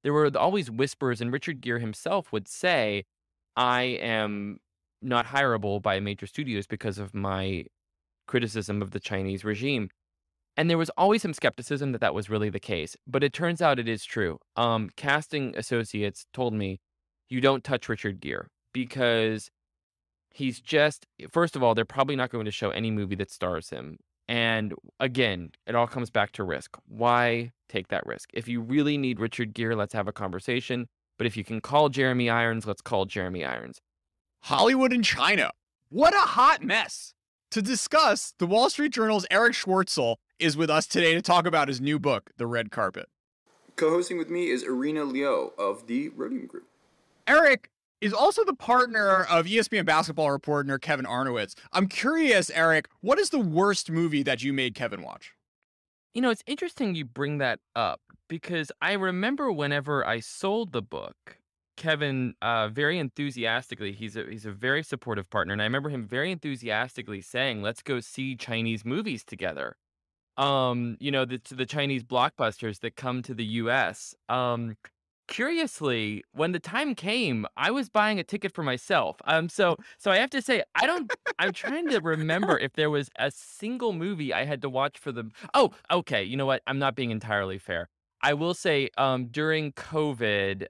there were always whispers, and Richard Gere himself would say, "I am not hireable by major studios because of my criticism of the Chinese regime." And there was always some skepticism that that was really the case, but it turns out it is true. Casting associates told me, "You don't touch Richard Gere because he's just first of all, they're probably not going to show any movie that stars him." And again, it all comes back to risk. Why take that risk? If you really need Richard Gere, let's have a conversation. But if you can call Jeremy Irons, let's call Jeremy Irons. Hollywood and China. What a hot mess. To discuss, the Wall Street Journal's Erich Schwartzel is with us today to talk about his new book, The Red Carpet. Co-hosting with me is Irene Liu of the Rhodium Group. Erich is also the partner of ESPN basketball reporter Kevin Arnowitz. I'm curious, Erich, what is the worst movie that you made Kevin watch? You know, it's interesting you bring that up because I remember whenever I sold the book, Kevin very enthusiastically, he's a very supportive partner, and I remember him very enthusiastically saying, "Let's go see Chinese movies together." The Chinese blockbusters that come to the US. Curiously, when the time came, I was buying a ticket for myself. So I have to say, I'm trying to remember if there was a single movie I had to watch for the. Oh, okay. You know what? I'm not being entirely fair. I will say, during COVID,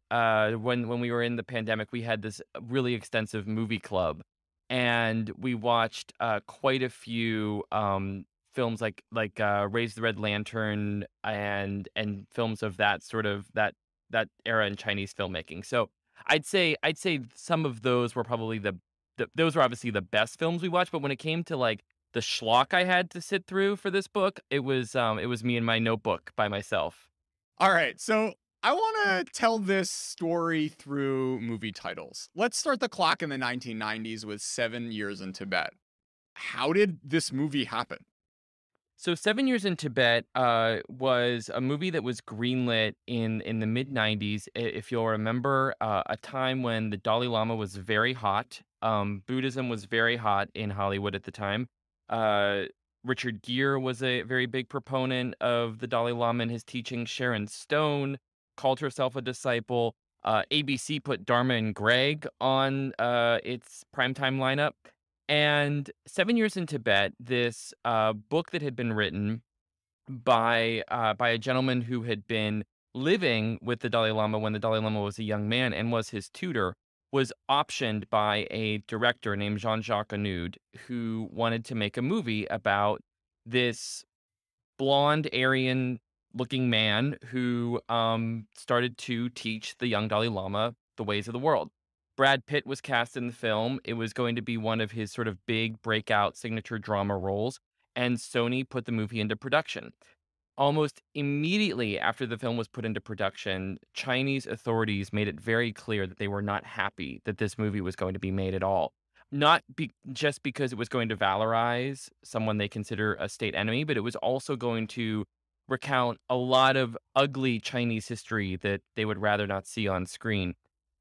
when we were in the pandemic, we had this really extensive movie club, and we watched quite a few films like Raise the Red Lantern and films of that sort of that era in Chinese filmmaking. So I'd say some of those were probably those were obviously the best films we watched. But when it came to like the schlock I had to sit through for this book, it was me and my notebook by myself. All right, so I want to tell this story through movie titles. Let's start the clock in the 1990s with 7 Years in Tibet. How did this movie happen? So 7 Years in Tibet was a movie that was greenlit in the mid '90s. If you'll remember, a time when the Dalai Lama was very hot. Buddhism was very hot in Hollywood at the time. Uh, Richard Gere was a very big proponent of the Dalai Lama and his teaching. Sharon Stone called herself a disciple. ABC put Dharma and Greg on its primetime lineup. And 7 Years in Tibet, this book that had been written by a gentleman who had been living with the Dalai Lama when the Dalai Lama was a young man and was his tutor, was optioned by a director named Jean-Jacques Annaud, who wanted to make a movie about this blonde Aryan-looking man who started to teach the young Dalai Lama the ways of the world. Brad Pitt was cast in the film. It was going to be one of his sort of big breakout signature drama roles, and Sony put the movie into production. Almost immediately after the film was put into production, Chinese authorities made it very clear that they were not happy that this movie was going to be made at all. Just because it was going to valorize someone they consider a state enemy, but it was also going to recount a lot of ugly Chinese history that they would rather not see on screen.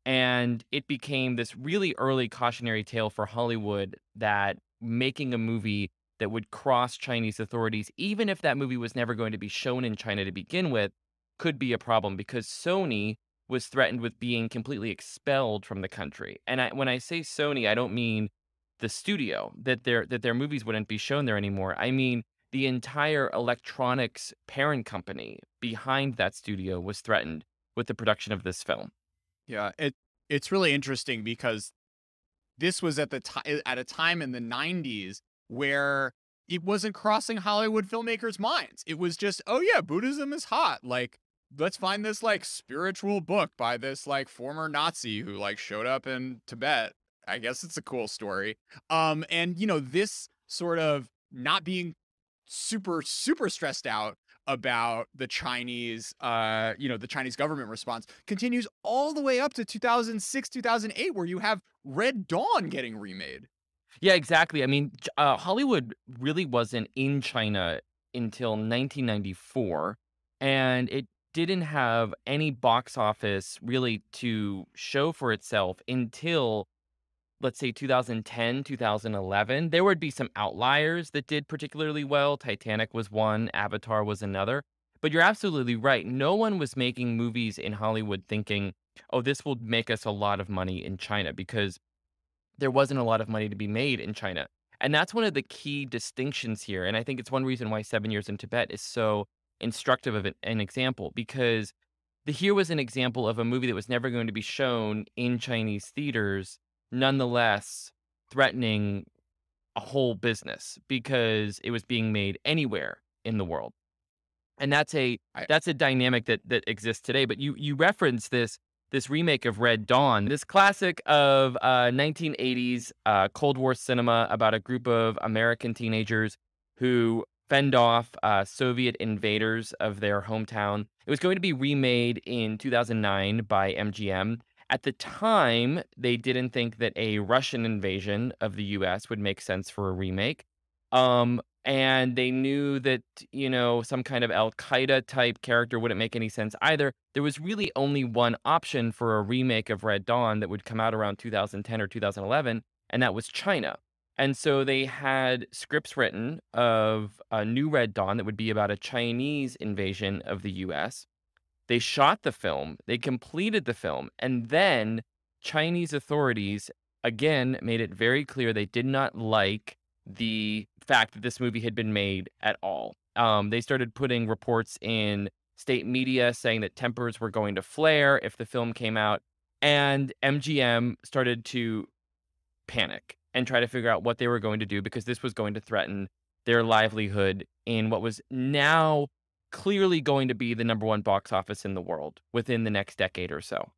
And it became this really early cautionary tale for Hollywood that making a movie that would cross Chinese authorities, even if that movie was never going to be shown in China to begin with, could be a problem because Sony was threatened with being completely expelled from the country. And when I say Sony, I don't mean the studio, that their movies wouldn't be shown there anymore. I mean the entire electronics parent company behind that studio was threatened with the production of this film. Yeah, it's really interesting because this was at a time in the 90s where it wasn't crossing Hollywood filmmakers' minds. It was just, oh yeah, Buddhism is hot. Like, let's find this like spiritual book by this like former Nazi who like showed up in Tibet. I guess it's a cool story. And this sort of not being super stressed out about the Chinese, the Chinese government response continues all the way up to 2006, 2008, where you have Red Dawn getting remade. Yeah, exactly. I mean, Hollywood really wasn't in China until 1994, and it didn't have any box office really to show for itself until, let's say, 2010, 2011. There would be some outliers that did particularly well. Titanic was one, Avatar was another. But you're absolutely right. No one was making movies in Hollywood thinking, "Oh, this will make us a lot of money in China," because there wasn't a lot of money to be made in China. And that's one of the key distinctions here. And I think it's one reason why 7 Years in Tibet is so instructive of an example, because here was an example of a movie that was never going to be shown in Chinese theaters, nonetheless threatening a whole business because it was being made anywhere in the world. And I, that's a dynamic that exists today. But you reference this remake of Red Dawn, this classic of 1980s Cold War cinema about a group of American teenagers who fend off Soviet invaders of their hometown. It was going to be remade in 2009 by MGM. At the time, they didn't think that a Russian invasion of the US would make sense for a remake. And they knew that, some kind of Al Qaeda type character wouldn't make any sense either. There was really only one option for a remake of Red Dawn that would come out around 2010 or 2011, and that was China. And so they had scripts written of a new Red Dawn that would be about a Chinese invasion of the US. They shot the film, they completed the film, and then Chinese authorities again made it very clear they did not like the fact that this movie had been made at all. They started putting reports in state media saying that tempers were going to flare if the film came out, and MGM started to panic and try to figure out what they were going to do because this was going to threaten their livelihood in what was now clearly going to be the number one box office in the world within the next decade or so.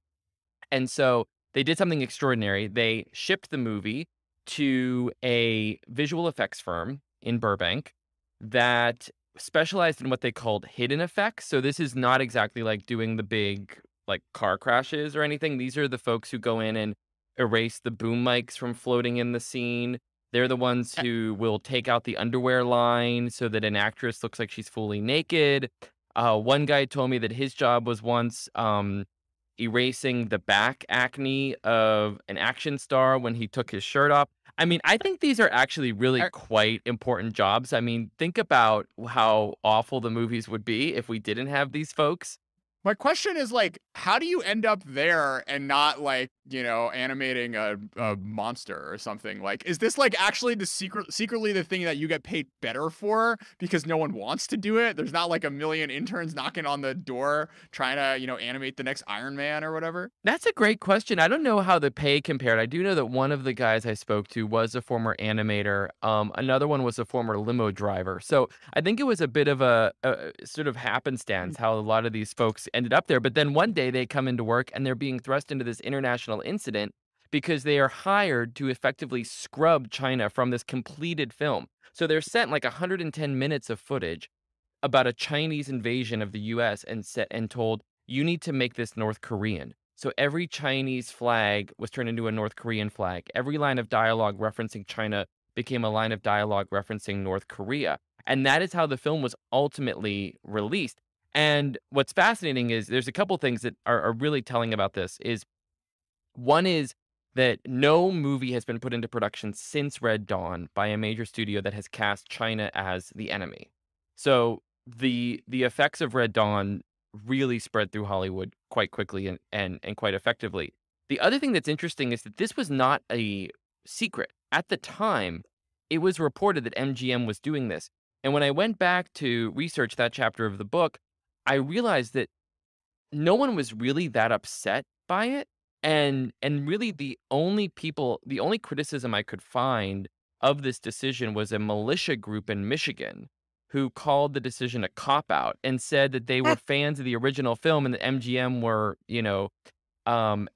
And so they did something extraordinary. They shipped the movie to a visual effects firm in Burbank that specialized in what they called hidden effects. So this is not exactly like doing the big like car crashes or anything. These are the folks who go in and erase the boom mics from floating in the scene. They're the ones who will take out the underwear line so that an actress looks like she's fully naked. One guy told me that his job was once erasing the back acne of an action star when he took his shirt off. I mean, I think these are actually really I, quite important jobs. I mean, think about how awful the movies would be if we didn't have these folks. My question is like, how do you end up there and not like, animating a monster or something? Like, is this like actually secretly the thing that you get paid better for because no one wants to do it? There's not like a million interns knocking on the door trying to, animate the next Iron Man or whatever. That's a great question. I don't know how the pay compared. I do know that one of the guys I spoke to was a former animator. Another one was a former limo driver. So I think it was a bit of a sort of happenstance how a lot of these folks ended up there. But then one day they come into work and they're being thrust into this international incident because they are hired to effectively scrub China from this completed film. So they're sent like 110 minutes of footage about a Chinese invasion of the US and told, you need to make this North Korean. So every Chinese flag was turned into a North Korean flag. Every line of dialogue referencing China became a line of dialogue referencing North Korea. And that is how the film was ultimately released. And what's fascinating is there's a couple things that are really telling about this is one is that no movie has been put into production since Red Dawn by a major studio that has cast China as the enemy. So the effects of Red Dawn really spread through Hollywood quite quickly and quite effectively. The other thing that's interesting is that this was not a secret. At the time, it was reported that MGM was doing this. And when I went back to research that chapter of the book, I realized that no one was really that upset by it. And really the only criticism I could find of this decision was a militia group in Michigan who called the decision a cop out and said that they were fans of the original film and that MGM were,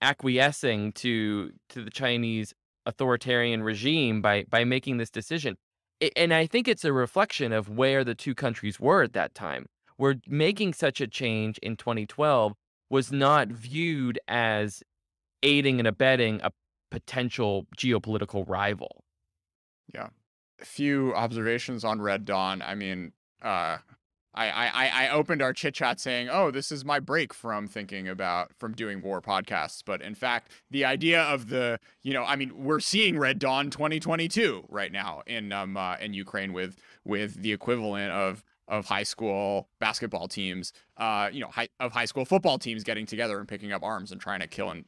acquiescing to the Chinese authoritarian regime by making this decision. And I think it's a reflection of where the two countries were at that time. Where making such a change in 2012 was not viewed as aiding and abetting a potential geopolitical rival. Yeah. A few observations on Red Dawn. I mean, I opened our chit chat saying, "Oh, this is my break from doing war podcasts." But in fact, the idea of we're seeing Red Dawn 2022 right now in Ukraine with the equivalent of high school basketball teams, of high school football teams getting together and picking up arms and trying to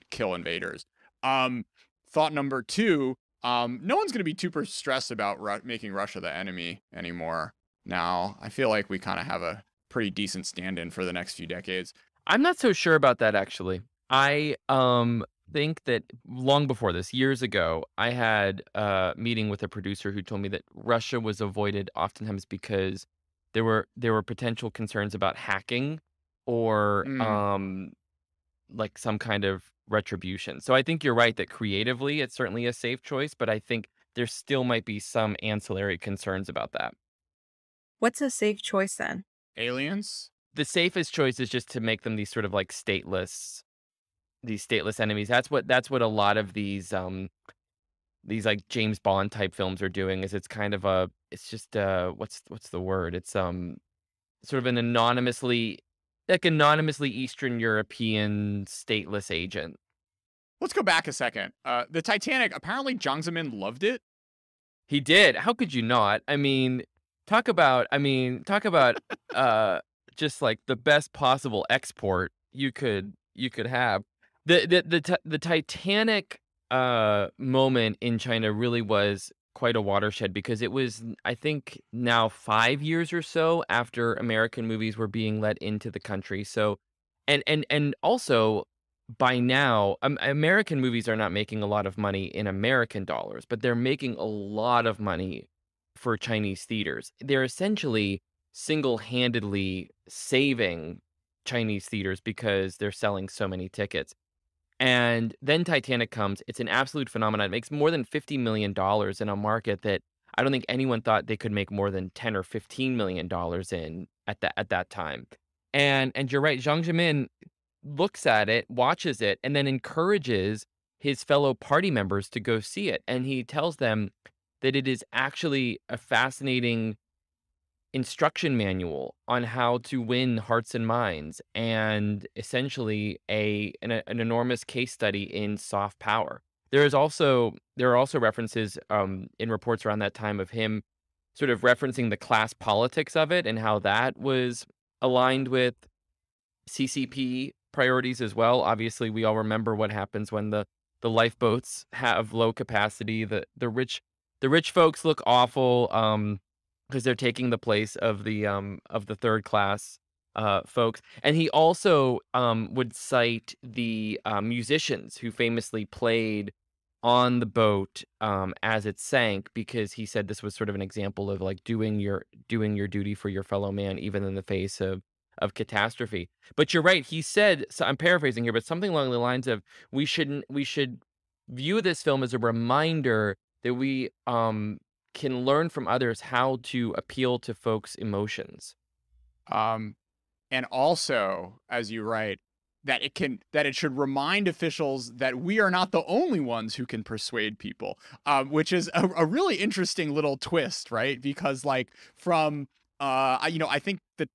kill invaders. Thought number two, no one's going to be too stressed about making Russia the enemy anymore. Now, I feel like we kind of have a pretty decent stand-in for the next few decades. I'm not so sure about that, actually. I think that long before this, years ago, I had a meeting with a producer who told me that Russia was avoided oftentimes because there were potential concerns about hacking or Mm. like some kind of retribution. So I think you're right that creatively it's certainly a safe choice, but I think there still might be some ancillary concerns about that. What's a safe choice then? Aliens? The safest choice is just to make them these sort of like these stateless enemies. That's what a lot of these like James Bond type films are doing is it's just what's the word? It's sort of an anonymously Eastern European stateless agent. Let's go back a second. The Titanic, apparently Jiang Zemin loved it. He did. How could you not? Talk about just like the best possible export you could have. The Titanic moment in China really was quite a watershed because it was, I think, now 5 years or so after American movies were being let into the country. So, and also by now, American movies are not making a lot of money in American dollars, but they're making a lot of money for Chinese theaters. They're essentially single-handedly saving Chinese theaters because they're selling so many tickets. And then Titanic comes. It's an absolute phenomenon. It makes more than $50 million in a market that I don't think anyone thought they could make more than 10 or $15 million in at that time. And you're right, Jiang Zemin looks at it, watches it, and then encourages his fellow party members to go see it. And he tells them that it is actually a fascinating instruction manual on how to win hearts and minds and essentially an enormous case study in soft power. There are also references in reports around that time of him sort of referencing the class politics of it and how that was aligned with CCP priorities as well. Obviously, we all remember what happens when the lifeboats have low capacity. The rich folks look awful because they're taking the place of the third class folks. And he also would cite the musicians who famously played on the boat as it sank because he said this was sort of an example of like doing your duty for your fellow man even in the face of catastrophe. But you're right. He said, so I'm paraphrasing here, but something along the lines of we should view this film as a reminder that we can learn from others how to appeal to folks' emotions. Um, and also, as you write, that it should remind officials that we are not the only ones who can persuade people, which is a really interesting little twist, right? Because like from I think that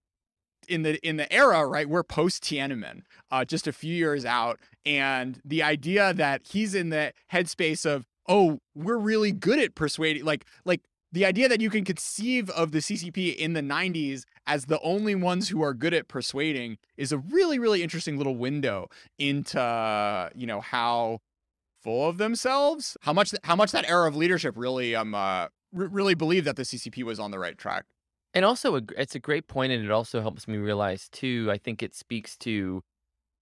in the era, right, we're post Tiananmen, just a few years out, and the idea that he's in the headspace of, oh, we're really good at persuading, like the idea that you can conceive of the CCP in the 90s as the only ones who are good at persuading is a really, really interesting little window into, how full of themselves, how much that era of leadership really really believed that the CCP was on the right track. And also, it's a great point, and it also helps me realize too. I think it speaks to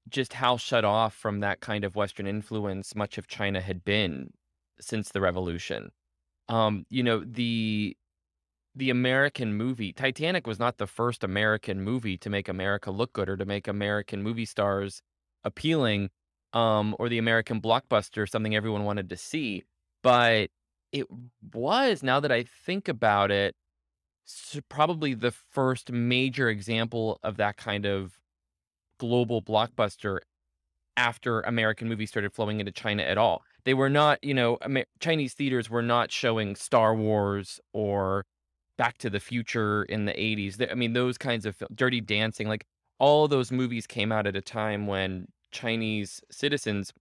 just how shut off from that kind of Western influence much of China had been since the revolution. The American movie Titanic was not the first American movie to make America look good or to make American movie stars appealing, or the American blockbuster something everyone wanted to see. But it was, now that I think about it, probably the first major example of that kind of global blockbuster after American movies started flowing into China at all. They were not, Chinese theaters were not showing Star Wars or Back to the Future in the 80s. I mean, those kinds of Dirty Dancing, like all those movies came out at a time when Chinese citizens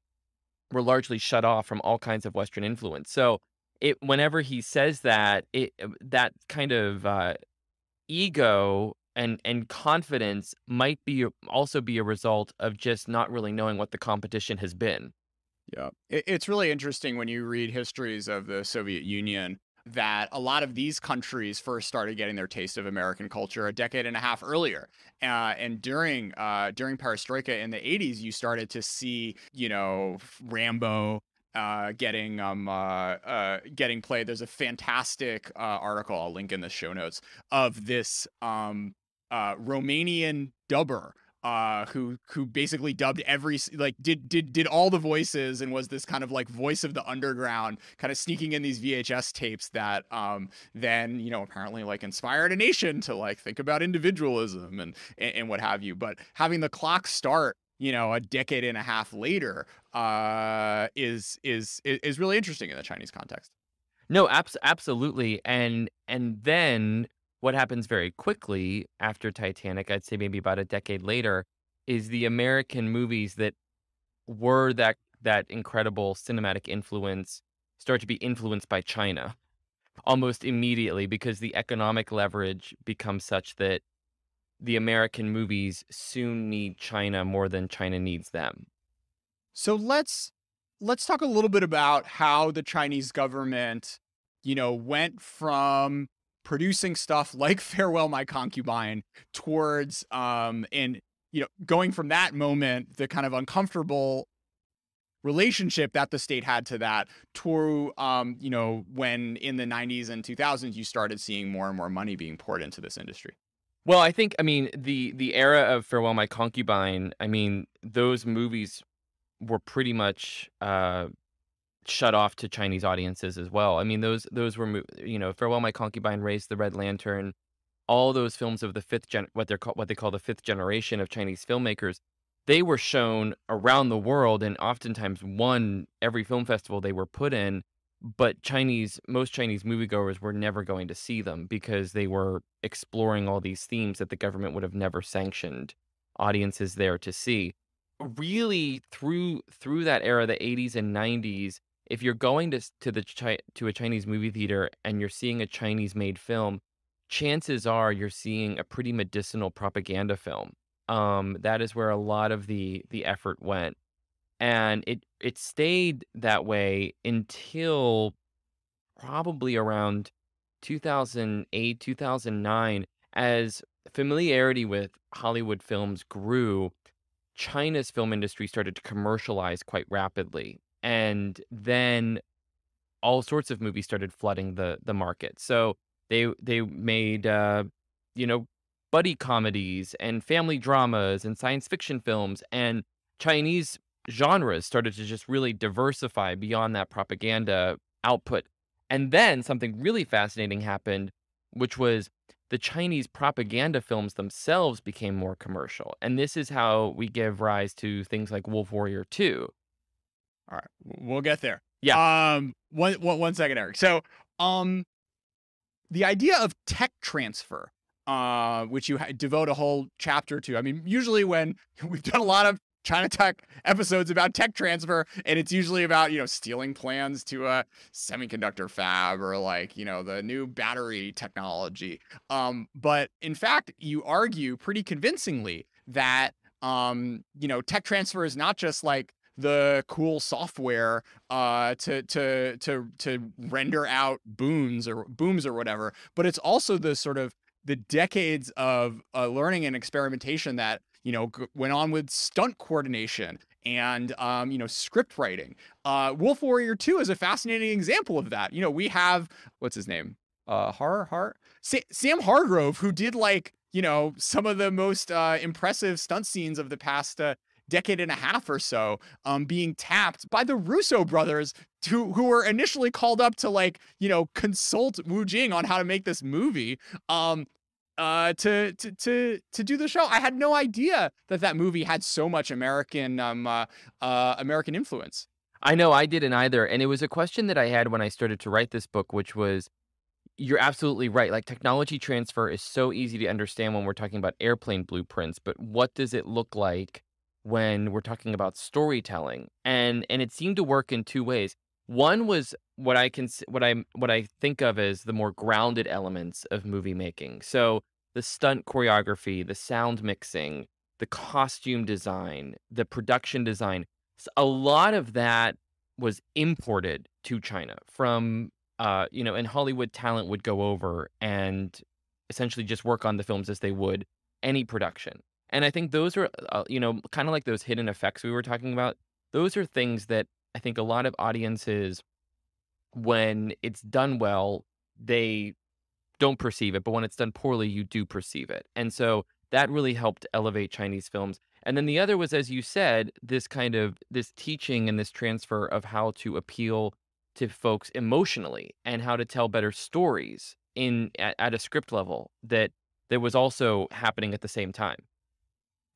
were largely shut off from all kinds of Western influence. So whenever he says that, that kind of ego and confidence might also be a result of just not really knowing what the competition has been. Yeah. It's really interesting when you read histories of the Soviet Union that a lot of these countries first started getting their taste of American culture a decade and a half earlier. And during Perestroika in the 80s, you started to see, Rambo getting played. There's a fantastic article I'll link in the show notes of this Romanian dubber who basically dubbed did all the voices and was this kind of like voice of the underground, kind of sneaking in these VHS tapes that then apparently like inspired a nation to like think about individualism and what have you. But having the clock start a decade and a half later is really interesting in the Chinese context. No, absolutely. And then what happens very quickly after Titanic, I'd say maybe about a decade later, is the American movies that were that incredible cinematic influence start to be influenced by China almost immediately, because the economic leverage becomes such that the American movies soon need China more than China needs them. So let's talk a little bit about how the Chinese government, went from producing stuff like Farewell My Concubine towards and going from that moment, the kind of uncomfortable relationship that the state had to that to when in the 90s and 2000s you started seeing more and more money being poured into this industry. Well, I mean, the era of Farewell My Concubine, I mean, those movies were pretty much shut off to Chinese audiences as well. I mean, those were Farewell My Concubine, Raise the Red Lantern, all those films of the what they call the fifth generation of Chinese filmmakers. They were shown around the world and oftentimes won every film festival they were put in. But most Chinese moviegoers were never going to see them because they were exploring all these themes that the government would have never sanctioned audiences there to see. Really, through that era, the 80s and 90s, if you're going to a Chinese movie theater and you're seeing a Chinese-made film, chances are you're seeing a pretty medicinal propaganda film. That is where a lot of the effort went. And it stayed that way until probably around 2008, 2009, as familiarity with Hollywood films grew. China's film industry started to commercialize quite rapidly, and then all sorts of movies started flooding the market. So they made buddy comedies and family dramas and science fiction films, and Chinese genres started to just really diversify beyond that propaganda output. And then something really fascinating happened, which was the Chinese propaganda films themselves became more commercial. And this is how we give rise to things like Wolf Warrior 2. All right, we'll get there. Yeah. One second, Eric. So, the idea of tech transfer, which you devote a whole chapter to. I mean, usually when we've done a lot of China Tech episodes about tech transfer, and it's usually about, stealing plans to a semiconductor fab or like, the new battery technology. But in fact, you argue pretty convincingly that, tech transfer is not just like the cool software to render out booms or whatever, but it's also the sort of the decades of learning and experimentation that went on with stunt coordination and script writing. Wolf Warrior 2 is a fascinating example of that. We have, what's his name, Sam Hargrove, who did some of the most impressive stunt scenes of the past decade and a half or so, being tapped by the Russo brothers, who were initially called up to consult Wu Jing on how to make this movie. To do the show. I had no idea that movie had so much American influence. I know, I didn't either. And it was a question that I had when I started to write this book, which was, you're absolutely right. Like, technology transfer is so easy to understand when we're talking about airplane blueprints, but what does it look like when we're talking about storytelling? And it seemed to work in two ways. One was what I think of as the more grounded elements of movie making. So the stunt choreography, the sound mixing, the costume design, the production design. A lot of that was imported to China from, and Hollywood talent would go over and essentially just work on the films as they would any production. And I think those are, kind of like those hidden effects we were talking about. Those are things that I think a lot of audiences, when it's done well, they don't perceive it, but when it's done poorly, you do perceive it. And so that really helped elevate Chinese films. And then the other was, as you said, this teaching and this transfer of how to appeal to folks emotionally and how to tell better stories at a script level that was also happening at the same time.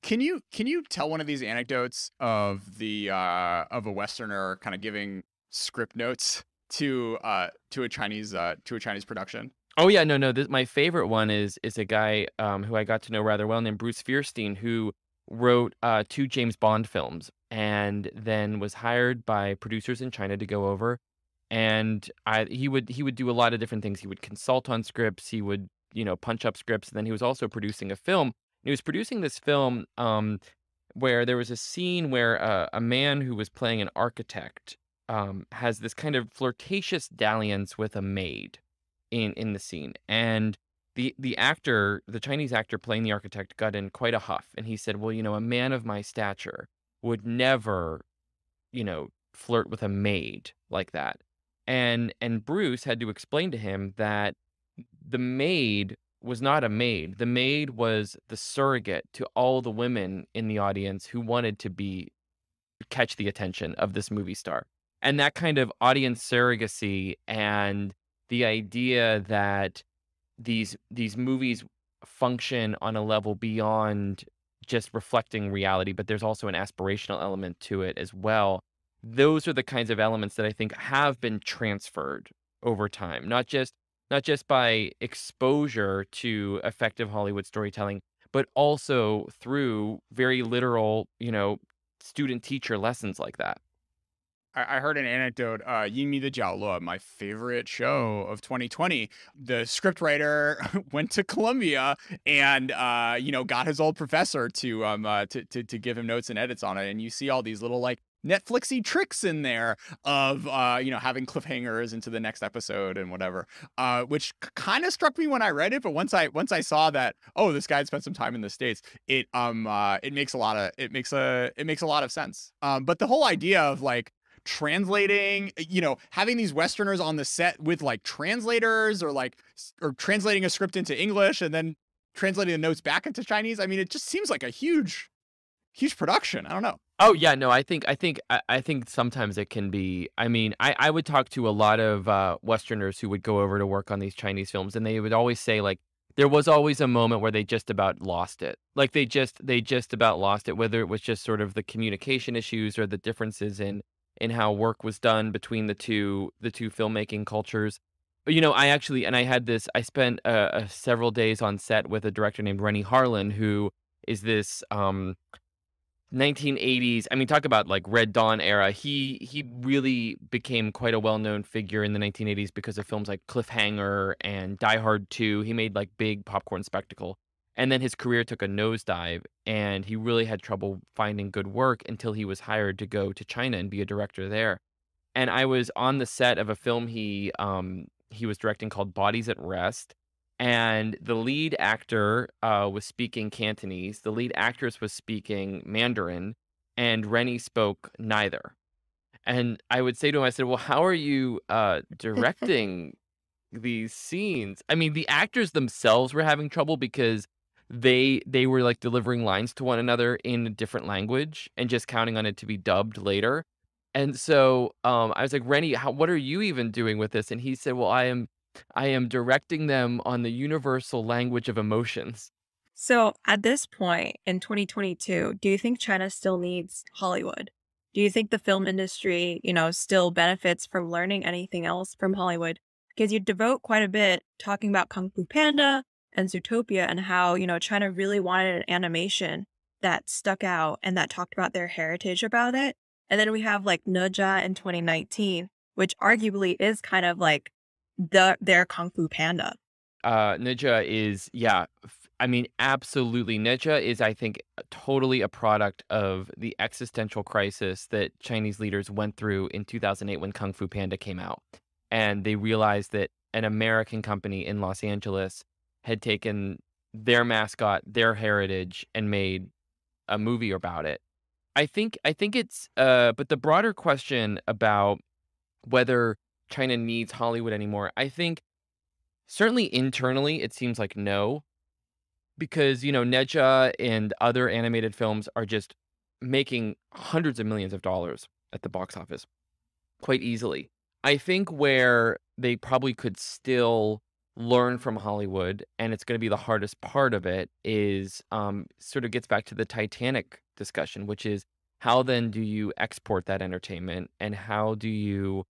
Can you tell one of these anecdotes of of a Westerner kind of giving script notes to a Chinese production? Oh yeah, no, no. My favorite one is a guy who I got to know rather well named Bruce Fierstein, who wrote 2 James Bond films and then was hired by producers in China to go over. And he would do a lot of different things. He would consult on scripts. He would punch up scripts. And then he was also producing a film. He was producing this film where there was a scene where a man who was playing an architect has this kind of flirtatious dalliance with a maid in the scene. And the Chinese actor playing the architect got in quite a huff. And he said, well, a man of my stature would never, flirt with a maid like that. And Bruce had to explain to him that the maid was not a maid. The maid was the surrogate to all the women in the audience who wanted to catch the attention of this movie star. And that kind of audience surrogacy and the idea that these movies function on a level beyond just reflecting reality, but there's also an aspirational element to it as well. Those are the kinds of elements that I think have been transferred over time, not just by exposure to effective Hollywood storytelling, but also through very literal, student teacher lessons like that. I heard an anecdote. Yin Mi de Jiaoluo, my favorite show of 2020. The scriptwriter went to Columbia and got his old professor to give him notes and edits on it. And you see all these little like Netflixy tricks in there of having cliffhangers into the next episode and whatever, which kind of struck me when I read it. But once I saw that, oh, this guy had spent some time in the States, it makes a lot of sense. But the whole idea of like translating, having these Westerners on the set with like translators or translating a script into English and then translating the notes back into Chinese. I mean, it just seems like a huge production. I don't know. Oh yeah, no, I think sometimes it can be. I mean, I would talk to a lot of Westerners who would go over to work on these Chinese films, and they would always say like there was always a moment where they just about lost it. Like they just about lost it, whether it was just sort of the communication issues or the differences in how work was done between the two filmmaking cultures. But, I spent several days on set with a director named Rennie Harlan, who is this 1980s. I mean, talk about like Red Dawn era. He really became quite a well-known figure in the 1980s because of films like Cliffhanger and Die Hard 2. He made like big popcorn spectacle. And then his career took a nosedive, and he really had trouble finding good work until he was hired to go to China and be a director there. And I was on the set of a film he was directing called Bodies at Rest, and the lead actor was speaking Cantonese, the lead actress was speaking Mandarin, and Rennie spoke neither. And I would say to him, I said, "Well, how are you directing these scenes?" I mean, the actors themselves were having trouble because they were like delivering lines to one another in a different language and just counting on it to be dubbed later. And so I was like, Rennie, what are you even doing with this? And he said, well, I am directing them on the universal language of emotions. So at this point in 2022, do you think China still needs Hollywood? Do you think the film industry, still benefits from learning anything else from Hollywood? Because you devote quite a bit talking about Kung Fu Panda and Zootopia and how, China really wanted an animation that stuck out and that talked about their heritage about it. And then we have like Naja in 2019, which arguably is kind of like their Kung Fu Panda. Ninja is, yeah, I mean, absolutely. Neja is, I think, totally a product of the existential crisis that Chinese leaders went through in 2008 when Kung Fu Panda came out. And they realized that an American company in Los Angeles had taken their mascot, their heritage, and made a movie about it. I think it's but the broader question about whether China needs Hollywood anymore, I think certainly internally it seems like no, because Neja and other animated films are just making hundreds of millions of dollars at the box office quite easily. I think where they probably could still learn from Hollywood, and it's going to be the hardest part of it, is sort of gets back to the Titanic discussion, which is how then do you export that entertainment, and how do you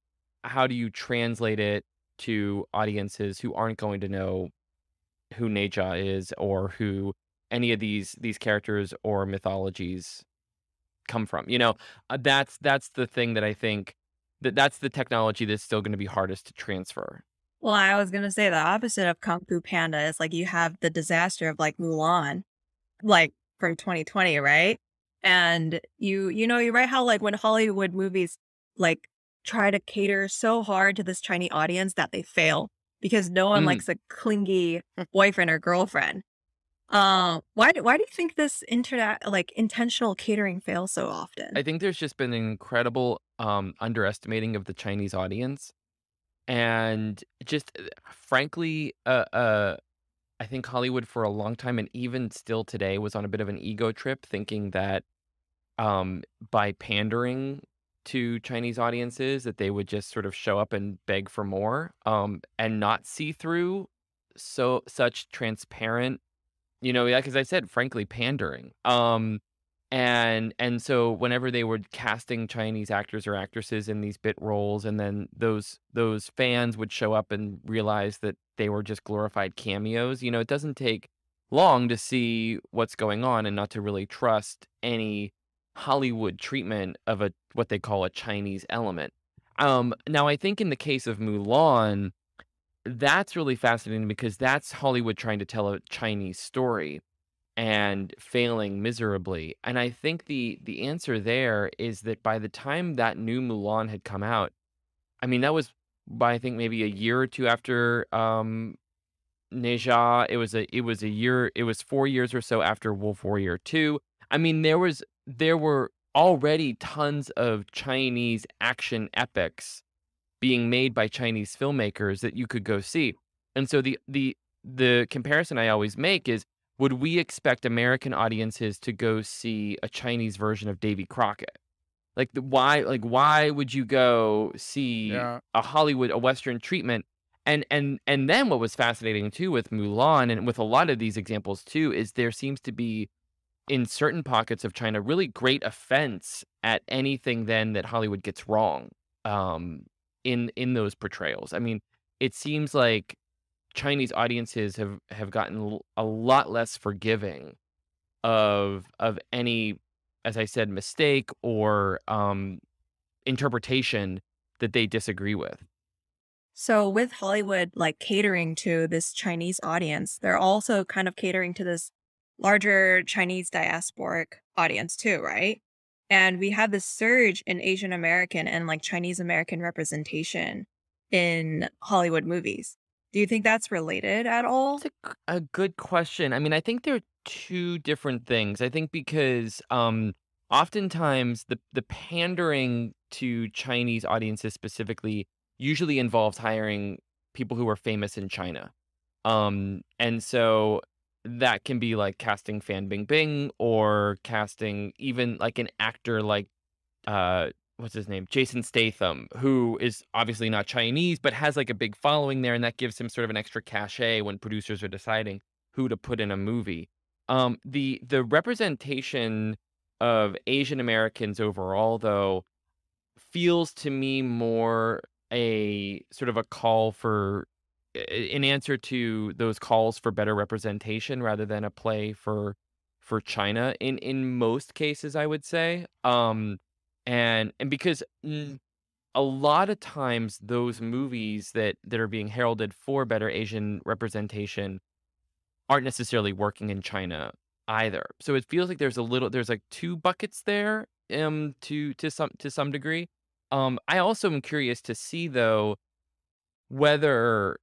translate it to audiences who aren't going to know who Neja is or who any of these characters or mythologies come from. That's the thing that I think that's the technology that's still going to be hardest to transfer. Well, I was gonna say the opposite of Kung Fu Panda is like you have the disaster of like Mulan, like from 2020, right? And you're right how like when Hollywood movies like try to cater so hard to this Chinese audience that they fail because no one Mhm. likes a clingy boyfriend or girlfriend. Why do you think this internet like intentional catering fails so I often? think there's just been an incredible underestimating of the Chinese audience, and just frankly, I think Hollywood for a long time and even still today was on a bit of an ego trip, thinking that by pandering to Chinese audiences that they would just sort of show up and beg for more, and not see through such transparent, like as I said, frankly, pandering. And so whenever they were casting Chinese actors or actresses in these bit roles, and then those fans would show up and realize that they were just glorified cameos, it doesn't take long to see what's going on and not to really trust any Hollywood treatment of a what they call a Chinese element. Now I think in the case of Mulan, that's really fascinating because that's Hollywood trying to tell a Chinese story and failing miserably. And I think the answer there is that by the time that new Mulan had come out, I mean, that was by I think maybe a year or two after Neja. It was 4 years or so after Wolf Warrior 2. I mean, there were already tons of Chinese action epics being made by Chinese filmmakers that you could go see. And so the comparison I always make is, would we expect American audiences to go see a Chinese version of Davy Crockett? Why would you go see Yeah. a Western treatment? And then what was fascinating too with Mulan and with a lot of these examples too is there seems to be in certain pockets of China really great offense at anything then that Hollywood gets wrong. Um, in those portrayals. I mean, it seems like Chinese audiences have gotten a lot less forgiving of any, as I said, mistake or interpretation that they disagree with. So with Hollywood like catering to this Chinese audience, they're also kind of catering to this larger Chinese diasporic audience too, right? And we have this surge in Asian American and like Chinese American representation in Hollywood movies. Do you think that's related at all? A good question. I mean, I think they're two different things. I think because oftentimes the pandering to Chinese audiences specifically usually involves hiring people who are famous in China. And so that can be like casting Fan Bingbing or casting even like an actor like what's his name? Jason Statham, who is obviously not Chinese, but has like a big following there, and that gives him sort of an extra cachet when producers are deciding who to put in a movie. The representation of Asian Americans overall, though, feels to me more a sort of a call for an answer to those calls for better representation rather than a play for China in most cases, I would say. And because a lot of times those movies that are being heralded for better Asian representation aren't necessarily working in China either. So it feels like there's like two buckets there, to some degree. I also am curious to see though whether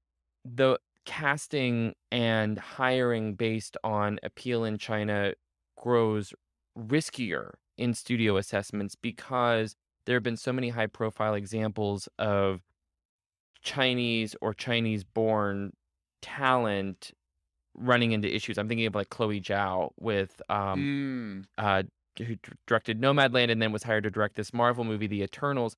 the casting and hiring based on appeal in China grows riskier in studio assessments because there have been so many high profile examples of Chinese or Chinese born talent running into issues. I'm thinking of like Chloe Zhao with Mm. who directed Nomadland and then was hired to direct this Marvel movie, The Eternals.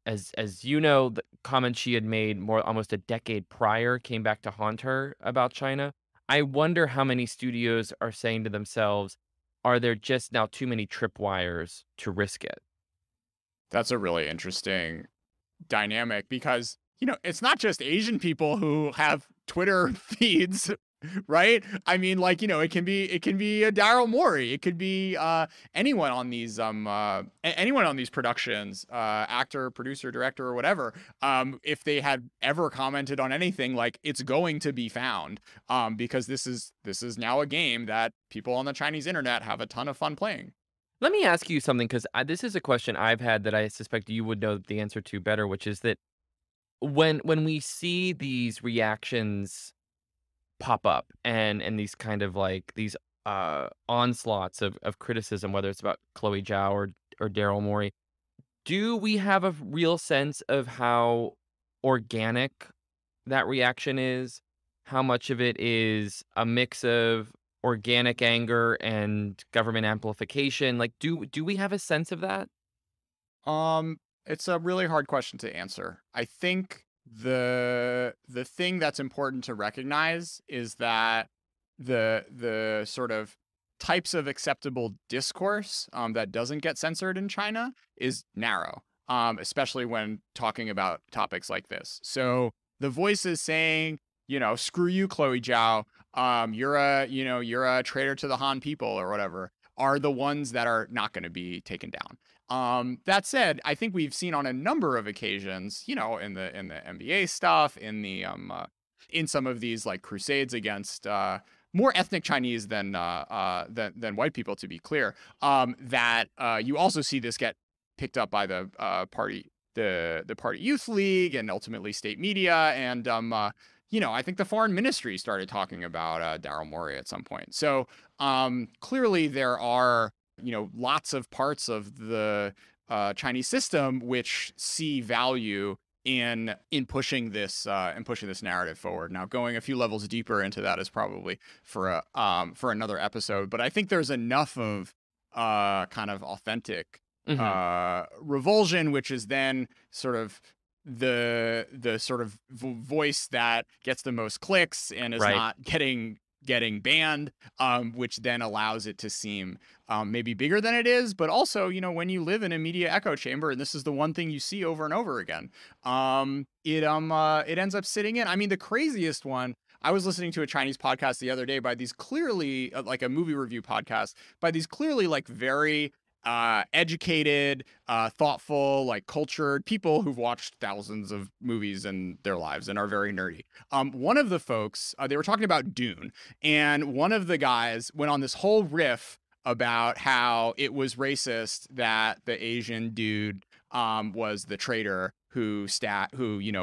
As you know, the comments she had made more almost a decade prior came back to haunt her about China. I wonder how many studios are saying to themselves, are there just now too many tripwires to risk it? That's a really interesting dynamic because, it's not just Asian people who have Twitter feeds, right? I mean, like, it can be a Daryl Morey, it could be anyone on these anyone on these productions, actor, producer, director, or whatever. If they had ever commented on anything, like, it's going to be found, because this is now a game that people on the Chinese internet have a ton of fun playing. Let me ask you something because this is a question I've had that I suspect you would know the answer to better, which is that when we see these reactions pop up and these kind of like these onslaughts of criticism, whether it's about Chloe Zhao or Daryl Morey, do we have a real sense of how organic that reaction is? How much of it is a mix of organic anger and government amplification? Like, do we have a sense of that? It's a really hard question to answer. I think the thing that's important to recognize is that the sort of types of acceptable discourse, that doesn't get censored in China is narrow, especially when talking about topics like this. So the voices saying, screw you, Chloe Zhao, you're a traitor to the Han people or whatever, are the ones that are not going to be taken down. That said, I think we've seen on a number of occasions, in the NBA stuff, in some of these like crusades against more ethnic Chinese than white people, to be clear, that you also see this get picked up by the party youth league and ultimately state media, and I think the foreign ministry started talking about Daryl Morey at some point. So clearly there are lots of parts of the Chinese system which see value in pushing this narrative forward. Now, going a few levels deeper into that is probably for another episode, but I think there's enough of kind of authentic revulsion, which is then sort of the sort of voice that gets the most clicks and is Right. not getting banned, which then allows it to seem maybe bigger than it is. But also, when you live in a media echo chamber, and this is the one thing you see over and over again, it ends up sitting in. I mean, the craziest one, I was listening to a Chinese podcast the other day by these clearly like a movie review podcast by these clearly like very educated, thoughtful, like cultured people who've watched thousands of movies in their lives and are very nerdy. One of the folks, they were talking about Dune, and one of the guys went on this whole riff about how it was racist that the Asian dude was the traitor who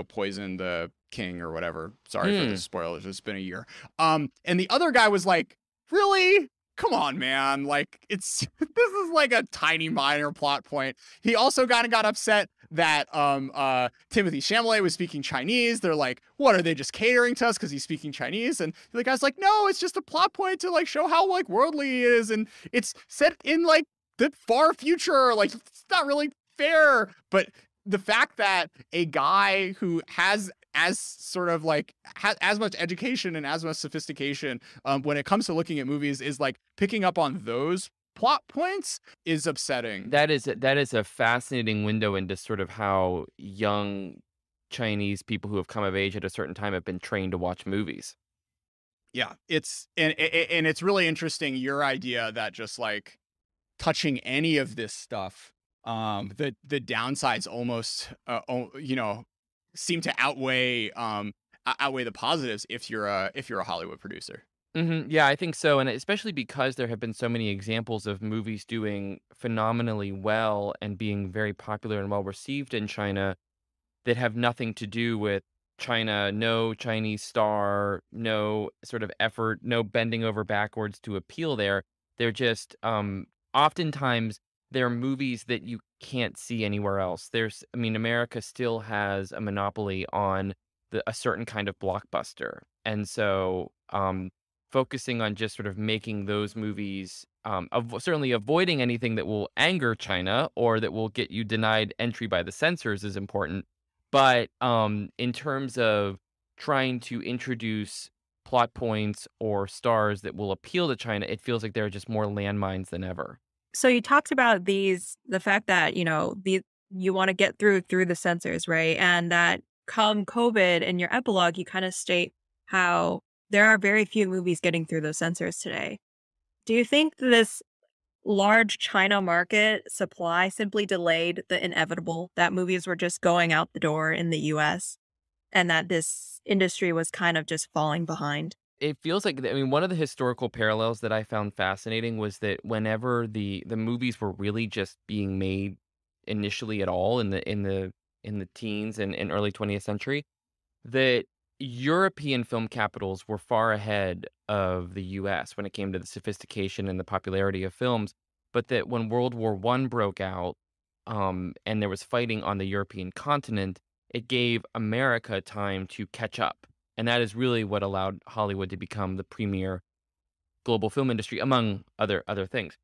poisoned the king or whatever. Sorry for the spoilers. It's been a year. And the other guy was like, really? Come on, man. Like, this is like a tiny minor plot point. He also kind of got upset that Timothy Chalamet was speaking Chinese. They're like, what, are they just catering to us because he's speaking Chinese? And the guy's like, no, it's just a plot point to like show how like worldly he is, and it's set in like the far future. Like, it's not really fair. But the fact that a guy who has as much education and as much sophistication when it comes to looking at movies is like picking up on those plot points is upsetting. That is a fascinating window into sort of how young Chinese people who have come of age at a certain time have been trained to watch movies. Yeah, it's and it's really interesting, your idea that just like touching any of this stuff, the downsides almost seem to outweigh the positives if you're a Hollywood producer. Yeah, I think so, and especially because there have been so many examples of movies doing phenomenally well and being very popular and well received in China that have nothing to do with China, no Chinese star, no sort of effort, no bending over backwards to appeal there. They're just oftentimes they're movies that you can't see anywhere else. I mean, America still has a monopoly on a certain kind of blockbuster. And so focusing on just sort of making those movies certainly avoiding anything that will anger China or that will get you denied entry by the censors is important, but, in terms of trying to introduce plot points or stars that will appeal to China, it feels like there are just more landmines than ever. So you talked about the fact that, you want to get through the censors, right? And that come COVID in your epilogue, you kind of state how there are very few movies getting through those censors today. Do you think this large China market supply simply delayed the inevitable, that movies were just going out the door in the US and that this industry was kind of just falling behind? It feels like I mean, one of the historical parallels that I found fascinating was that whenever the movies were really just being made initially at all in the teens and early 20th century, that European film capitals were far ahead of the US when it came to the sophistication and the popularity of films, but that when World War I broke out, and there was fighting on the European continent, it gave America time to catch up. And that is really what allowed Hollywood to become the premier global film industry, among other things.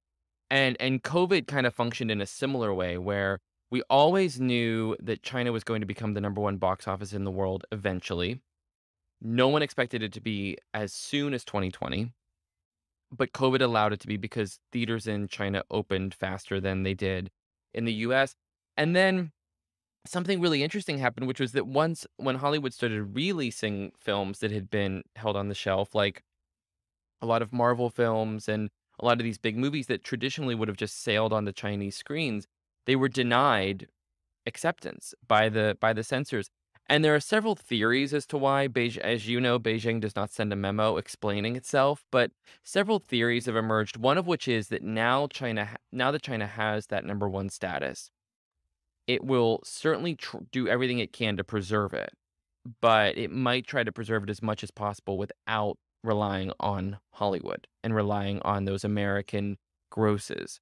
And COVID kind of functioned in a similar way where we always knew that China was going to become the number one box office in the world eventually. No one expected it to be as soon as 2020, but COVID allowed it to be because theaters in China opened faster than they did in the US. And then something really interesting happened, which was that once when Hollywood started releasing films that had been held on the shelf, like a lot of Marvel films and a lot of these big movies that traditionally would have just sailed on the Chinese screens, they were denied acceptance by the censors. And there are several theories as to why as you know, Beijing does not send a memo explaining itself, but several theories have emerged. One of which is that now that China has that number one status, it will certainly do everything it can to preserve it, but it might try to preserve it as much as possible without relying on Hollywood and relying on those American grosses.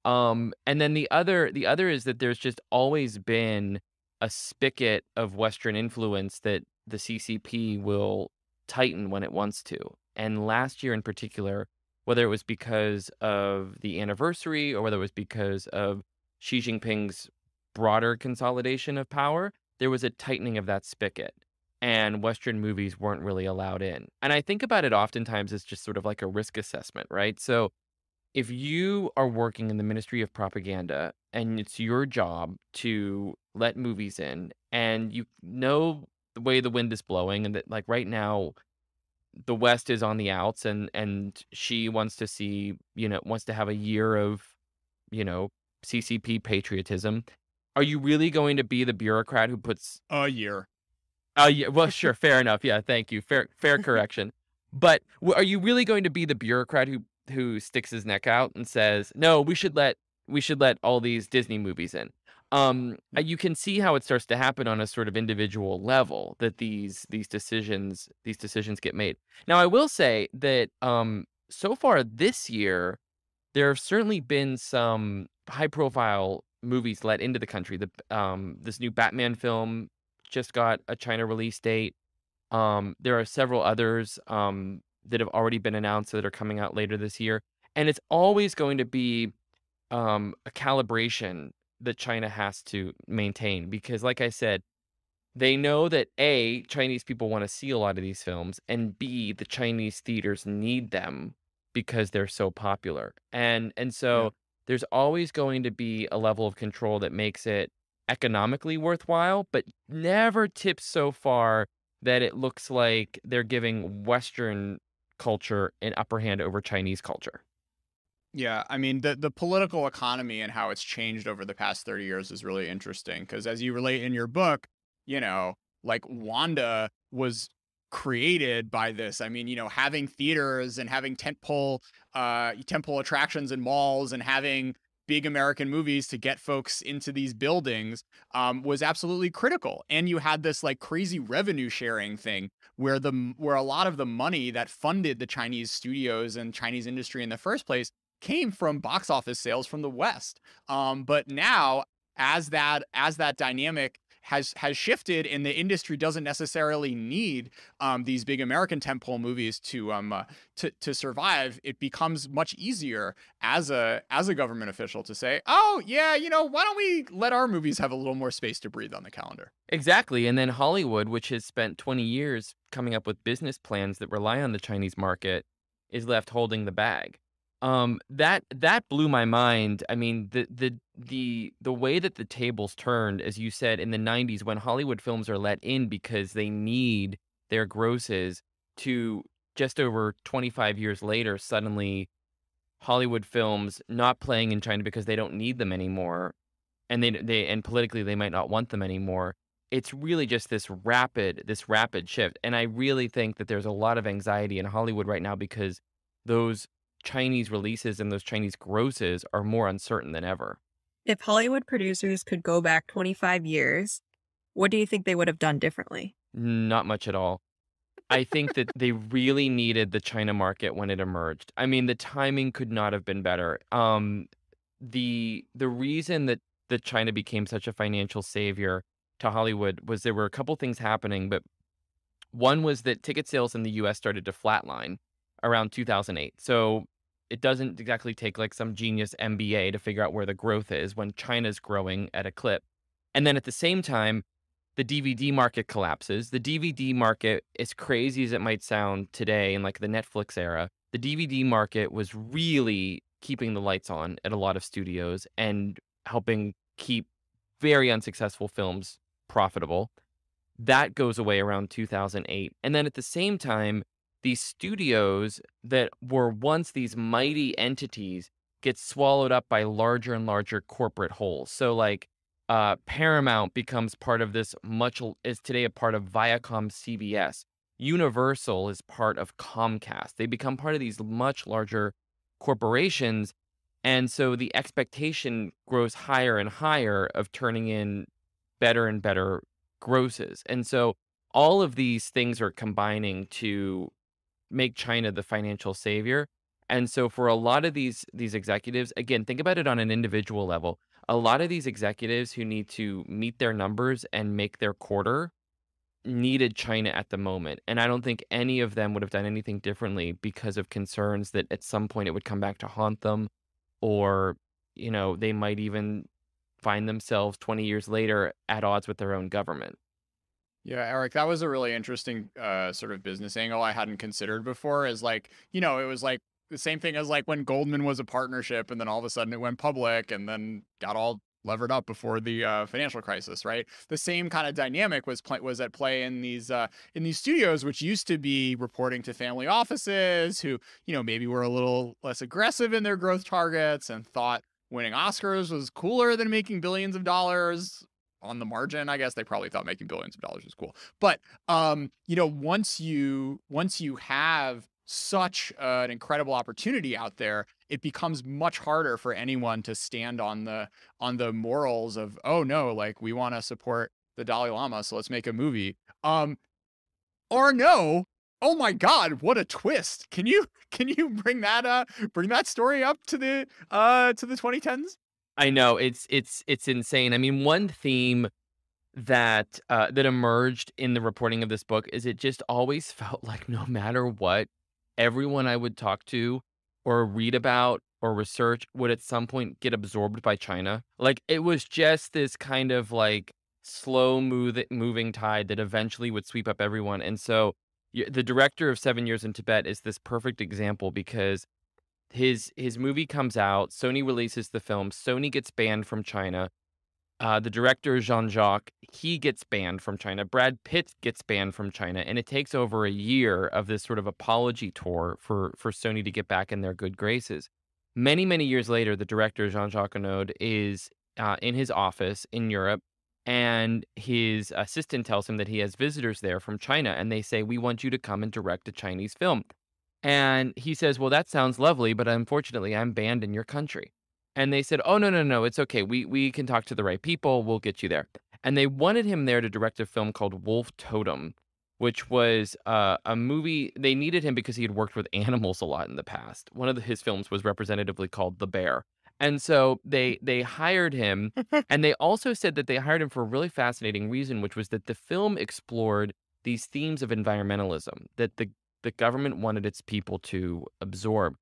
And then the other is that there's just always been a spigot of Western influence that the CCP will tighten when it wants to. And last year in particular, whether it was because of the anniversary or whether it was because of Xi Jinping's broader consolidation of power, there was a tightening of that spigot. And Western movies weren't really allowed in. And I think about it oftentimes as just sort of like a risk assessment, right? So if you are working in the Ministry of Propaganda and it's your job to let movies in and you know the way the wind is blowing and that like right now the West is on the outs and she wants to see, wants to have a year of, you know, CCP patriotism. Are you really going to be the bureaucrat who puts A year. Oh, yeah, well, sure, fair enough. Yeah, thank you. Fair correction. But are you really going to be the bureaucrat who sticks his neck out and says, "No, we should let all these Disney movies in." You can see how it starts to happen on a sort of individual level that these decisions get made. Now, I will say that so far this year there have certainly been some high profile movies let into the country. This new Batman film just got a China release date. There are several others that have already been announced that are coming out later this year. And it's always going to be a calibration that China has to maintain because, like I said, they know that A, Chinese people wanna see a lot of these films, and B, the Chinese theaters need them because they're so popular. And Yeah. so there's always going to be a level of control that makes it economically worthwhile, but never tips so far that it looks like they're giving Western culture an upper hand over Chinese culture. Yeah, I mean the political economy and how it's changed over the past 30 years is really interesting because as you relate in your book, like Wanda was created by this. I mean, having theaters and having tentpole attractions in malls and having big American movies to get folks into these buildings was absolutely critical. And you had this like crazy revenue sharing thing where a lot of the money that funded the Chinese studios and Chinese industry in the first place came from box office sales from the West. But now, as that dynamic has shifted, and the industry doesn't necessarily need these big American tentpole movies to survive, it becomes much easier as a government official to say, oh yeah, why don't we let our movies have a little more space to breathe on the calendar? Exactly. And then Hollywood, which has spent 20 years coming up with business plans that rely on the Chinese market, is left holding the bag. That blew my mind. I mean, the way that the tables turned, as you said, in the 90s, when Hollywood films are let in because they need their grosses, to just over 25 years later, suddenly Hollywood films not playing in China because they don't need them anymore, and and politically they might not want them anymore. It's really just this rapid shift, and I really think that there's a lot of anxiety in Hollywood right now because those Chinese releases and those Chinese grosses are more uncertain than ever. If Hollywood producers could go back 25 years, what do you think they would have done differently? Not much at all. I think that they really needed the China market when it emerged. I mean, the timing could not have been better. The reason that China became such a financial savior to Hollywood was there were a couple things happening, but one was that ticket sales in the US started to flatline around 2008. So it doesn't exactly take like some genius MBA to figure out where the growth is when China's growing at a clip. And then at the same time, the DVD market collapses. The DVD market, as crazy as it might sound today in like the Netflix era, the DVD market was really keeping the lights on at a lot of studios and helping keep very unsuccessful films profitable. That goes away around 2008. And then at the same time, these studios that were once these mighty entities get swallowed up by larger and larger corporate holes. So like Paramount becomes part of this is today a part of Viacom CBS. Universal is part of Comcast. They become part of these much larger corporations. And so the expectation grows higher and higher of turning in better and better grosses. And so all of these things are combining to make China the financial savior. And so for a lot of these executives, again, think about it on an individual level. A lot of these executives who need to meet their numbers and make their quarter needed China at the moment. And I don't think any of them would have done anything differently because of concerns that at some point it would come back to haunt them, or, they might even find themselves 20 years later at odds with their own government. Yeah, Eric, that was a really interesting sort of business angle I hadn't considered before. Is like, it was like the same thing as like when Goldman was a partnership and then all of a sudden it went public and then got all levered up before the financial crisis, right? The same kind of dynamic was at play in these studios, which used to be reporting to family offices who, maybe were a little less aggressive in their growth targets and thought winning Oscars was cooler than making billions of dollars. On the margin, I guess they probably thought making billions of dollars was cool. But once you have such an incredible opportunity out there, it becomes much harder for anyone to stand on the morals of, oh no, like we want to support the Dalai Lama, so let's make a movie. Or no, oh my God, what a twist! Can you bring that story up to the 2010s? I know it's insane. I mean, one theme that emerged in the reporting of this book is it just always felt like no matter what, everyone I would talk to or read about or research would at some point get absorbed by China. Like it was just this kind of like moving tide that eventually would sweep up everyone. And so the director of 7 Years in Tibet is this perfect example because his movie comes out, Sony releases the film, Sony gets banned from China. The director, Jean-Jacques, he gets banned from China. Brad Pitt gets banned from China. And it takes over a year of this sort of apology tour for Sony to get back in their good graces. Many, many years later, the director, Jean-Jacques Annaud, is in his office in Europe, and his assistant tells him that he has visitors there from China, and they say, "We want you to come and direct a Chinese film." And he says, "Well, that sounds lovely, but unfortunately, I'm banned in your country." And they said, "Oh, no, no, no, it's okay. We can talk to the right people. We'll get you there." And they wanted him there to direct a film called Wolf Totem, which was a movie. They needed him because he had worked with animals a lot in the past. One of his films was representatively called The Bear. And so they hired him, and they also said that they hired him for a really fascinating reason, which was that the film explored these themes of environmentalism that the government wanted its people to absorb.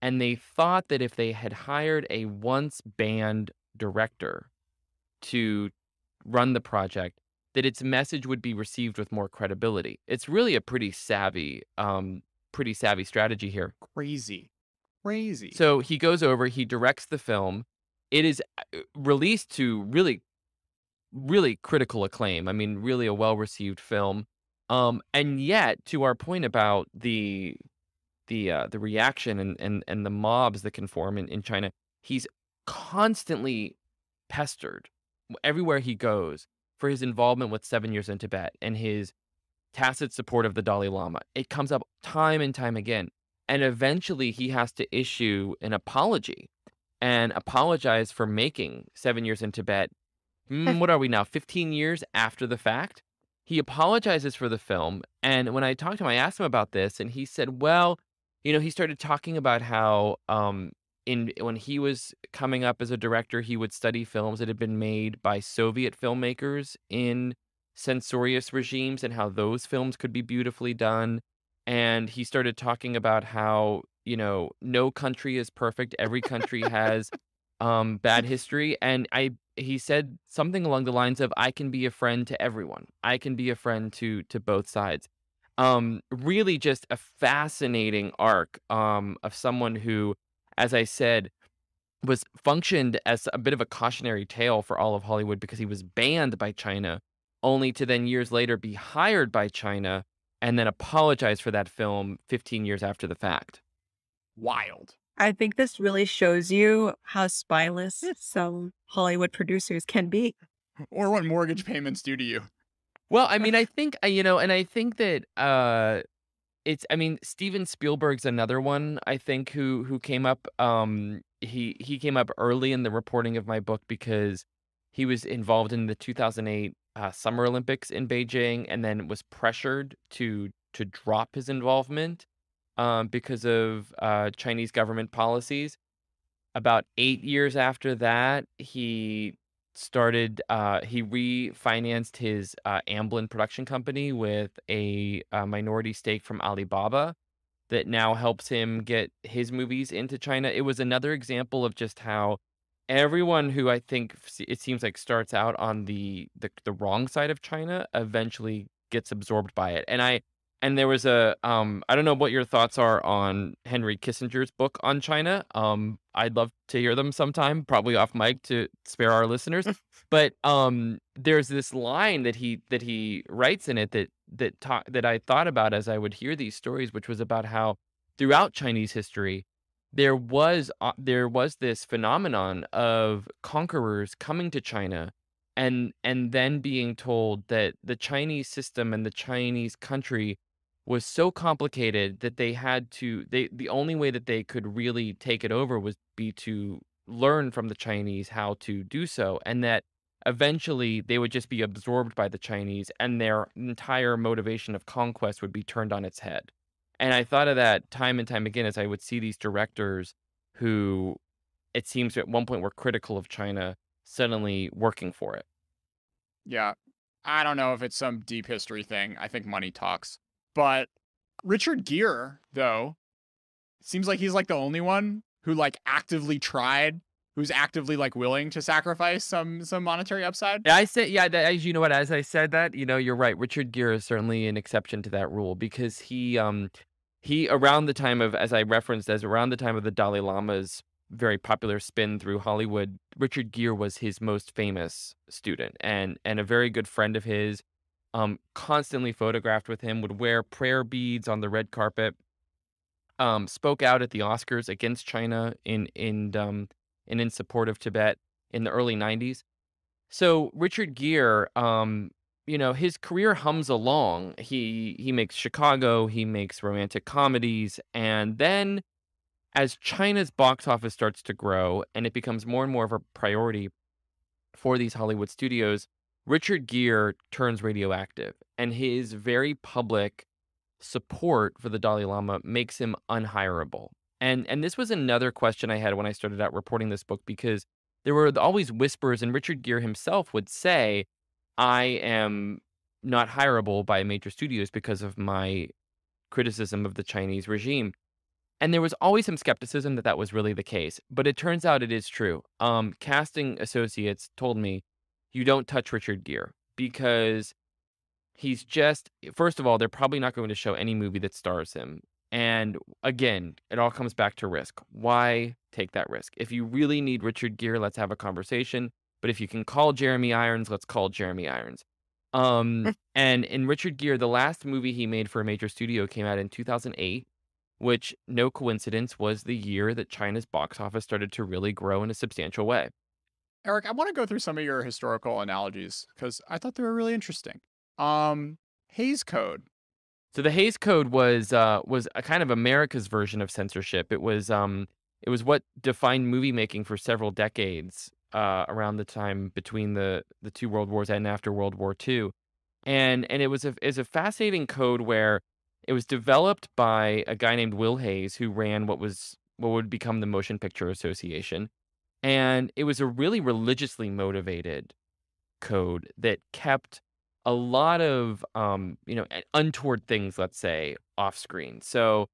And they thought that if they had hired a once banned director to run the project, that its message would be received with more credibility. It's really a pretty savvy strategy here. Crazy. Crazy. So he goes over, he directs the film. It is released to really, really critical acclaim. I mean, really a well-received film. And yet, to our point about the reaction and the mobs that can form in China, he's constantly pestered everywhere he goes for his involvement with 7 Years in Tibet and his tacit support of the Dalai Lama. It comes up time and time again. And eventually he has to issue an apology and apologize for making 7 Years in Tibet. What are we now? 15 years after the fact? He apologizes for the film. And when I talked to him, I asked him about this, and he said, well, he started talking about how when he was coming up as a director, he would study films that had been made by Soviet filmmakers in censorious regimes and how those films could be beautifully done. And he started talking about how, no country is perfect. Every country has bad history. And he said something along the lines of, I can be a friend to everyone. I can be a friend to both sides. Really just a fascinating arc of someone who, as I said, was functioned as a bit of a cautionary tale for all of Hollywood because he was banned by China, only to then years later be hired by China and then apologize for that film 15 years after the fact. Wild. I think this really shows you how spineless some Hollywood producers can be. Or what mortgage payments do to you. Well, I mean, I think, and I think that Steven Spielberg's another one, I think, who came up. He came up early in the reporting of my book because he was involved in the 2008 Summer Olympics in Beijing, and then was pressured to drop his involvement because of Chinese government policies. About 8 years after that, he refinanced his Amblin production company with a minority stake from Alibaba that now helps him get his movies into China. It was another example of just how everyone who I think it seems like starts out on the wrong side of China eventually gets absorbed by it. And there was I don't know what your thoughts are on Henry Kissinger's book on China. I'd love to hear them sometime, probably off mic to spare our listeners. But there's this line that he writes in it that I thought about as I would hear these stories, which was about how throughout Chinese history there was this phenomenon of conquerors coming to China and then being told that the Chinese system and the Chinese country was so complicated that the only way that they could really take it over was be to learn from the Chinese how to do so, and that eventually they would just be absorbed by the Chinese and their entire motivation of conquest would be turned on its head. And I thought of that time and time again as I would see these directors who it seems at one point were critical of China suddenly working for it. Yeah. I don't know if it's some deep history thing. I think money talks. But Richard Gere, though, seems like he's like the only one who like actively tried, who's actively like willing to sacrifice some monetary upside. I say, yeah, you know what? As I said that, you're right. Richard Gere is certainly an exception to that rule because he around the time of, as I referenced, as around the time of the Dalai Lama's very popular spin through Hollywood, Richard Gere was his most famous student and a very good friend of his. Constantly photographed with him, would wear prayer beads on the red carpet. Spoke out at the Oscars against China in support of Tibet in the early 90s. So Richard Gere, his career hums along. He makes Chicago, he makes romantic comedies, and then as China's box office starts to grow and it becomes more and more of a priority for these Hollywood studios, Richard Gere turns radioactive, and his very public support for the Dalai Lama makes him unhireable. And this was another question I had when I started out reporting this book because there were always whispers, and Richard Gere himself would say, "I am not hireable by major studios because of my criticism of the Chinese regime." And there was always some skepticism that that was really the case, but it turns out it is true. Casting associates told me, "You don't touch Richard Gere because he's just first of all, they're probably not going to show any movie that stars him." And again, it all comes back to risk. Why take that risk? If you really need Richard Gere, let's have a conversation. But if you can call Jeremy Irons, let's call Jeremy Irons. And in Richard Gere, the last movie he made for a major studio came out in 2008, which, no coincidence, was the year that China's box office started to really grow in a substantial way. Eric, I want to go through some of your historical analogies because I thought they were really interesting. Hays Code. So the Hays Code was a kind of America's version of censorship. It was what defined movie making for several decades around the time between the two world wars and after World War II. And it was a fascinating code where it was developed by a guy named Will Hayes who ran what would become the Motion Picture Association. And it was a really religiously motivated code that kept a lot of untoward things, let's say, off screen. So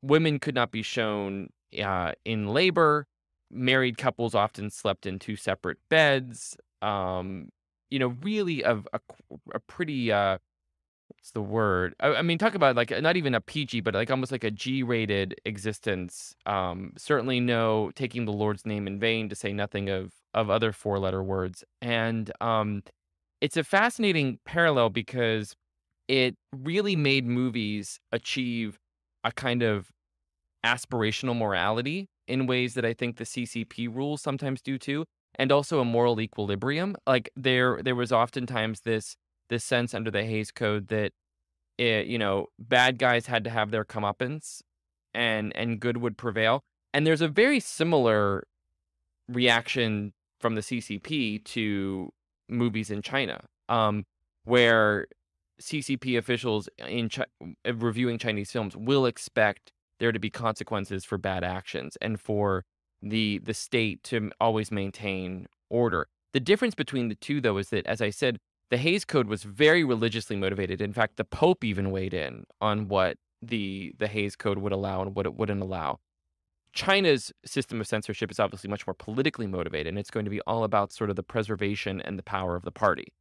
women could not be shown in labor. Married couples often slept in two separate beds. Really a pretty what's the word? I mean, talk about like not even a PG, but like almost like a G-rated existence. Certainly no taking the Lord's name in vain, to say nothing of other four-letter words. And it's a fascinating parallel because it really made movies achieve a kind of aspirational morality in ways that I think the CCP rules sometimes do too, and also a moral equilibrium. Like there was oftentimes this sense under the Hays Code that bad guys had to have their comeuppance and good would prevail. And there's a very similar reaction from the CCP to movies in China, where CCP officials reviewing Chinese films will expect there to be consequences for bad actions and for the state to always maintain order. The difference between the two, though, is that, as I said, the Hays Code was very religiously motivated. In fact, the Pope even weighed in on what the Hays Code would allow and what it wouldn't allow. China's system of censorship is obviously much more politically motivated, and it's going to be all about sort of the preservation and the power of the party.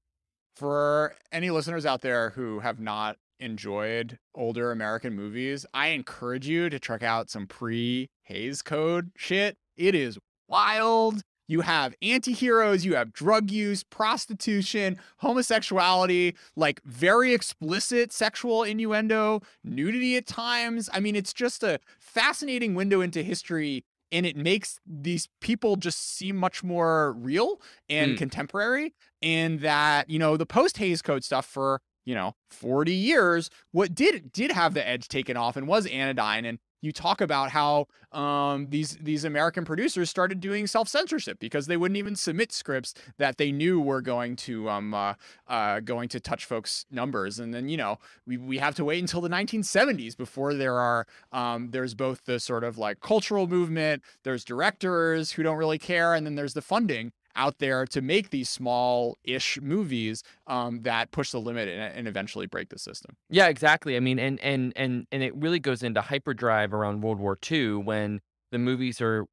For any listeners out there who have not enjoyed older American movies, I encourage you to check out some pre-Hays Code shit. It is wild. You have anti-heroes, you have drug use, prostitution, homosexuality, like very explicit sexual innuendo, nudity at times. I mean, it's just a fascinating window into history, and it makes these people just seem much more real and contemporary. And that, the post-Hays Code stuff for, 40 years, what did have the edge taken off and was Anodyne. And you talk about how these American producers started doing self-censorship because they wouldn't even submit scripts that they knew were going to touch folks' numbers. And then we have to wait until the 1970s before there's both the sort of like cultural movement, there's directors who don't really care, and then there's the funding out there to make these small-ish movies that push the limit and eventually break the system. Yeah, exactly. I mean, and it really goes into hyperdrive around World War II when the movies are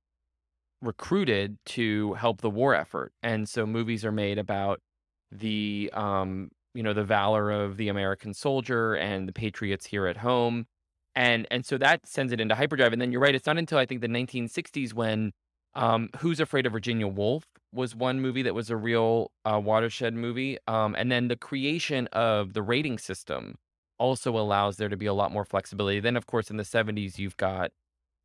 recruited to help the war effort. And so movies are made about the valor of the American soldier and the patriots here at home. And so that sends it into hyperdrive. And then you're right, it's not until I think the 1960s when Who's Afraid of Virginia Woolf was one movie that was a real watershed movie. And then the creation of the rating system also allows there to be a lot more flexibility. Then, of course, in the 70s, you've got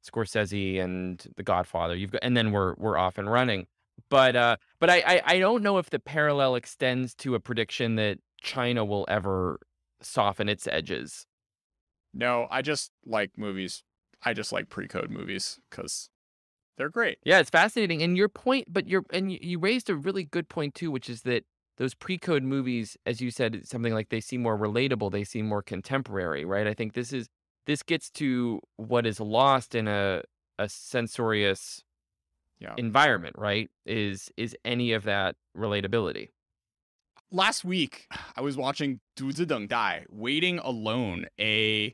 Scorsese and The Godfather. And then we're off and running. But I don't know if the parallel extends to a prediction that China will ever soften its edges. No, I just like movies. I just like pre-code movies because they're great. Yeah, it's fascinating. And your point, but you raised a really good point too, which is that those pre-code movies, as you said, it's something like they seem more relatable, they seem more contemporary, right? I think this gets to what is lost in a censorious Yeah. environment, right? Is any of that relatability? Last week, I was watching 独自等待, Waiting Alone, a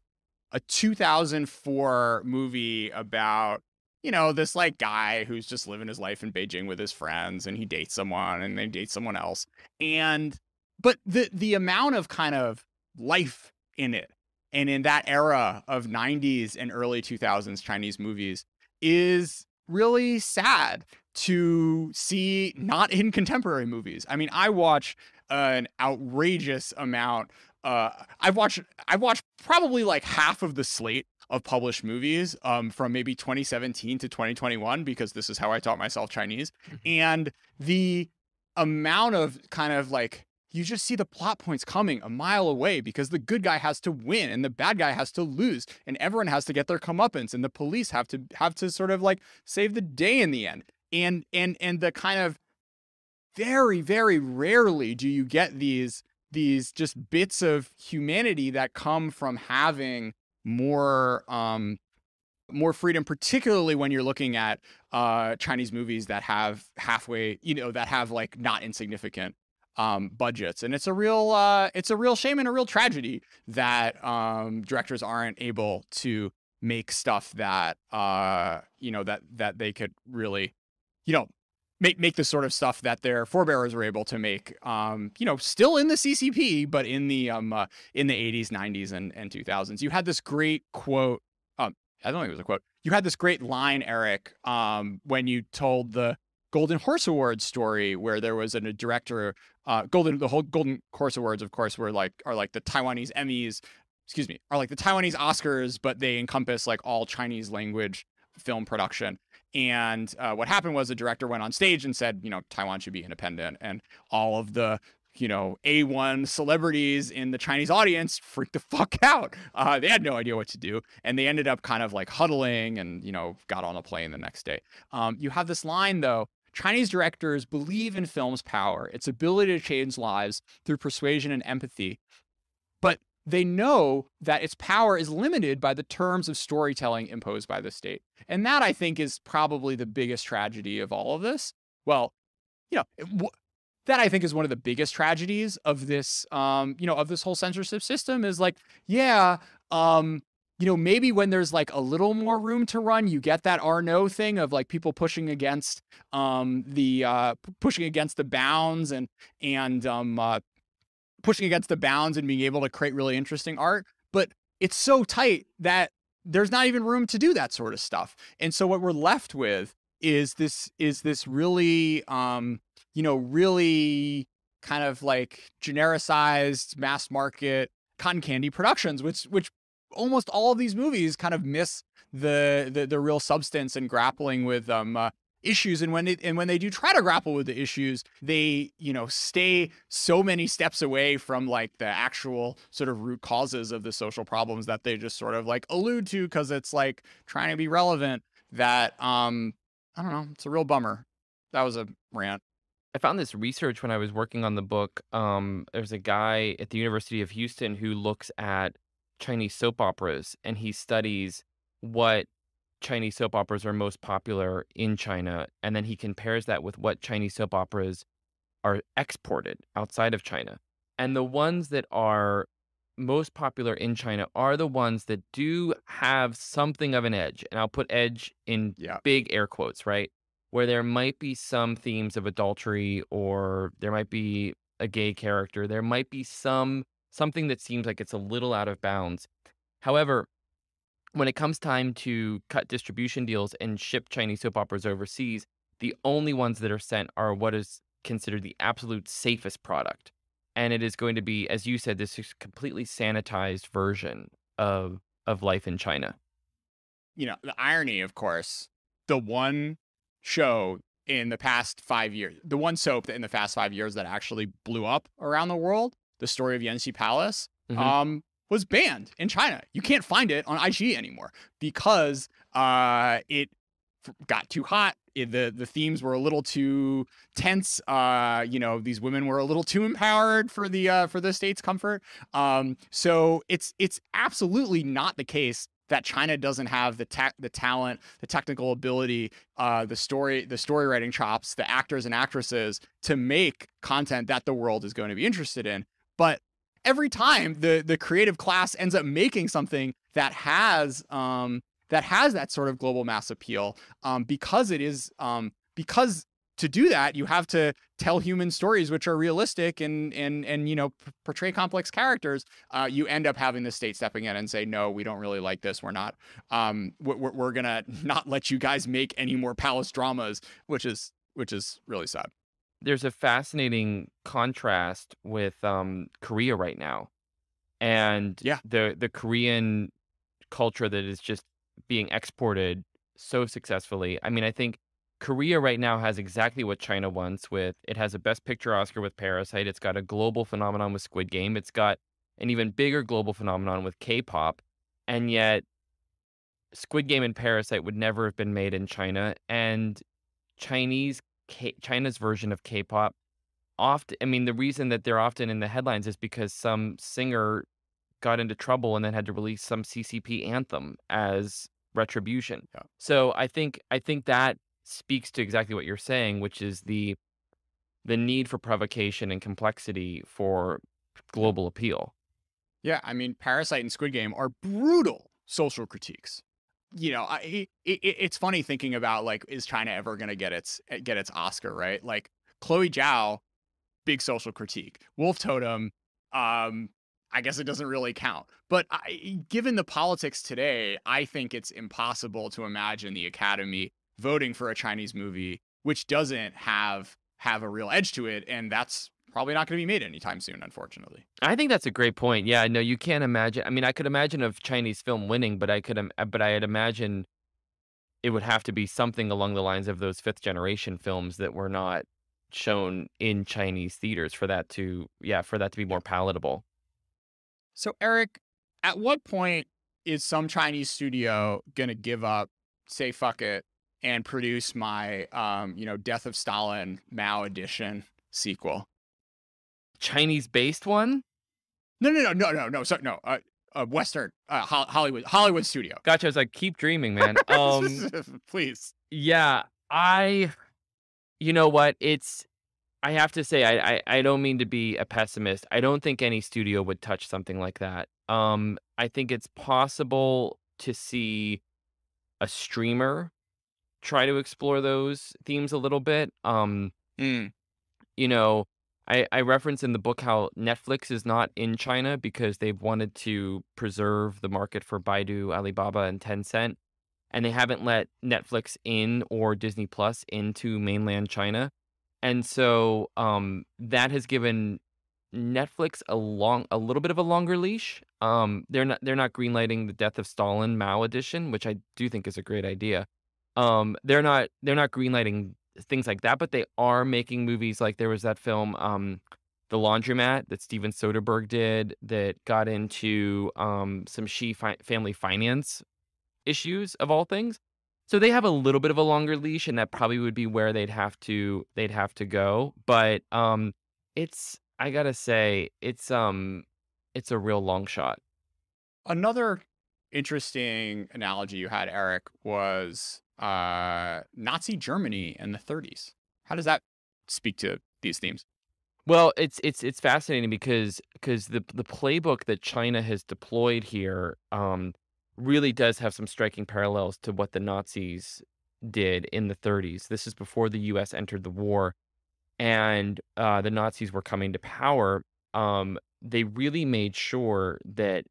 2004 movie about, this like guy who's just living his life in Beijing with his friends, and he dates someone and they date someone else. And but the amount of kind of life in it and in that era of 90s and early 2000s Chinese movies is really sad to see not in contemporary movies. I mean, I watch an outrageous amount. I've watched probably like half of the slate of published movies from maybe 2017 to 2021 because this is how I taught myself Chinese. And the amount of kind of like you just see the plot points coming a mile away because the good guy has to win and the bad guy has to lose and everyone has to get their comeuppance and the police have to sort of like save the day in the end. And the kind of very, very rarely do you get these just bits of humanity that come from having more more freedom, particularly when you're looking at Chinese movies that have halfway, that have like not insignificant budgets. And it's a real shame and a real tragedy that directors aren't able to make stuff that that they could really, you know, make the sort of stuff that their forebears were able to make, still in the CCP, but in the 80s, 90s, and 2000s. You had this great quote. I don't think it was a quote. You had this great line, Eric, when you told the Golden Horse Awards story, where there was a director. The whole Golden Horse Awards, of course, are like the Taiwanese Emmys. Excuse me, are like the Taiwanese Oscars, but they encompass like all Chinese language film production. And what happened was the director went on stage and said, Taiwan should be independent. And all of the, A1 celebrities in the Chinese audience freaked the fuck out. They had no idea what to do. And they ended up kind of like huddling and, got on a plane the next day. You have this line, though. Chinese directors believe in film's power, its ability to change lives through persuasion and empathy. But they know that its power is limited by the terms of storytelling imposed by the state. And that, I think, is probably the biggest tragedy of all of this. Well, that I think is one of the biggest tragedies of this, of this whole censorship system is like, maybe when there's like a little more room to run, you get that Arnaud thing of like people pushing against the bounds and pushing against the bounds and being able to create really interesting art. But it's so tight that there's not even room to do that sort of stuff. And so what we're left with is this really, really kind of like genericized mass market cotton candy productions, which almost all of these movies kind of miss the real substance and grappling with issues. And when they do try to grapple with the issues, they, stay so many steps away from like the actual sort of root causes of the social problems that they just sort of like allude to because it's like trying to be relevant that, I don't know, it's a real bummer. That was a rant. I found this research when I was working on the book. There's a guy at the University of Houston who looks at Chinese soap operas and he studies what Chinese soap operas are most popular in China, and then he compares that with what Chinese soap operas are exported outside of China. And the ones that are most popular in China are the ones that do have something of an edge. And I'll put edge in big air quotes, right? Where there might be some themes of adultery, or there might be a gay character. There might be something that seems like it's a little out of bounds. However, when it comes time to cut distribution deals and ship Chinese soap operas overseas, the only ones that are sent are what is considered the absolute safest product. And it is going to be, as you said, this is completely sanitized version of life in China. The irony, of course, the one show in the past 5 years. The one soap that in the past 5 years that actually blew up around the world, The Story of Yanxi Palace, Mhm. was banned in China. You can't find it on IG anymore because it got too hot. The themes were a little too tense. These women were a little too empowered for the state's comfort. So it's absolutely not the case that China doesn't have the talent, the technical ability, the story writing chops, the actors and actresses to make content that the world is going to be interested in. But every time the creative class ends up making something that has that sort of global mass appeal, because to do that you have to tell human stories which are realistic and portray complex characters. You end up having the state stepping in and say, no, we don't really like this. We're not. We're gonna not let you guys make any more palace dramas, which is really sad. There's a fascinating contrast with Korea right now, and Yeah. the Korean culture that is just being exported so successfully. I mean, I think Korea right now has exactly what China wants with it has a Best Picture Oscar with Parasite. It's got a global phenomenon with Squid Game. It's got an even bigger global phenomenon with K-pop. And yet Squid Game and Parasite would never have been made in China. And China's version of K-pop often, I mean, the reason that they're often in the headlines is because some singer got into trouble and then had to release some CCP anthem as retribution. Yeah. So I think that speaks to exactly what you're saying, which is the need for provocation and complexity for global appeal. Yeah, I mean, Parasite and Squid Game are brutal social critiques. It's funny thinking about, like, is China ever going to get its Oscar, right? Like, Chloe Zhao, big social critique. Wolf Totem, I guess it doesn't really count. But given the politics today, I think it's impossible to imagine the Academy voting for a Chinese movie which doesn't have a real edge to it, and that's probably not going to be made anytime soon, unfortunately. I think that's a great point. Yeah, no, you can't imagine. I mean, I could imagine a Chinese film winning, but I'd imagine it would have to be something along the lines of those fifth generation films that were not shown in Chinese theaters for that to be more palatable. So, Eric, at what point is some Chinese studio going to give up, say fuck it, and produce my Death of Stalin Mao edition sequel? Chinese based one? No. So, no. Western Hollywood studio. Gotcha. I was like, keep dreaming, man. Please. Yeah, you know what? I have to say, I don't mean to be a pessimist. I don't think any studio would touch something like that. I think it's possible to see a streamer try to explore those themes a little bit. Mm. You know, I reference in the book how Netflix is not in China because they've wanted to preserve the market for Baidu, Alibaba, and Tencent, and they haven't let Netflix in or Disney Plus into mainland China. And so that has given Netflix a little bit of a longer leash. They're not greenlighting the Death of Stalin Mao edition, which I do think is a great idea. They're not greenlighting things like that, but they are making movies like there was that film, The Laundromat that Steven Soderbergh did that got into some family finance issues of all things. So they have a little bit of a longer leash, and that probably would be where they'd have to go. But I gotta say, it's a real long shot. Another interesting analogy you had, Eric, was Nazi Germany in the 30s. How does that speak to these themes? Well, it's fascinating because the playbook that China has deployed here really does have some striking parallels to what the Nazis did in the 30s. This is before the U.S. entered the war, and the Nazis were coming to power. They really made sure that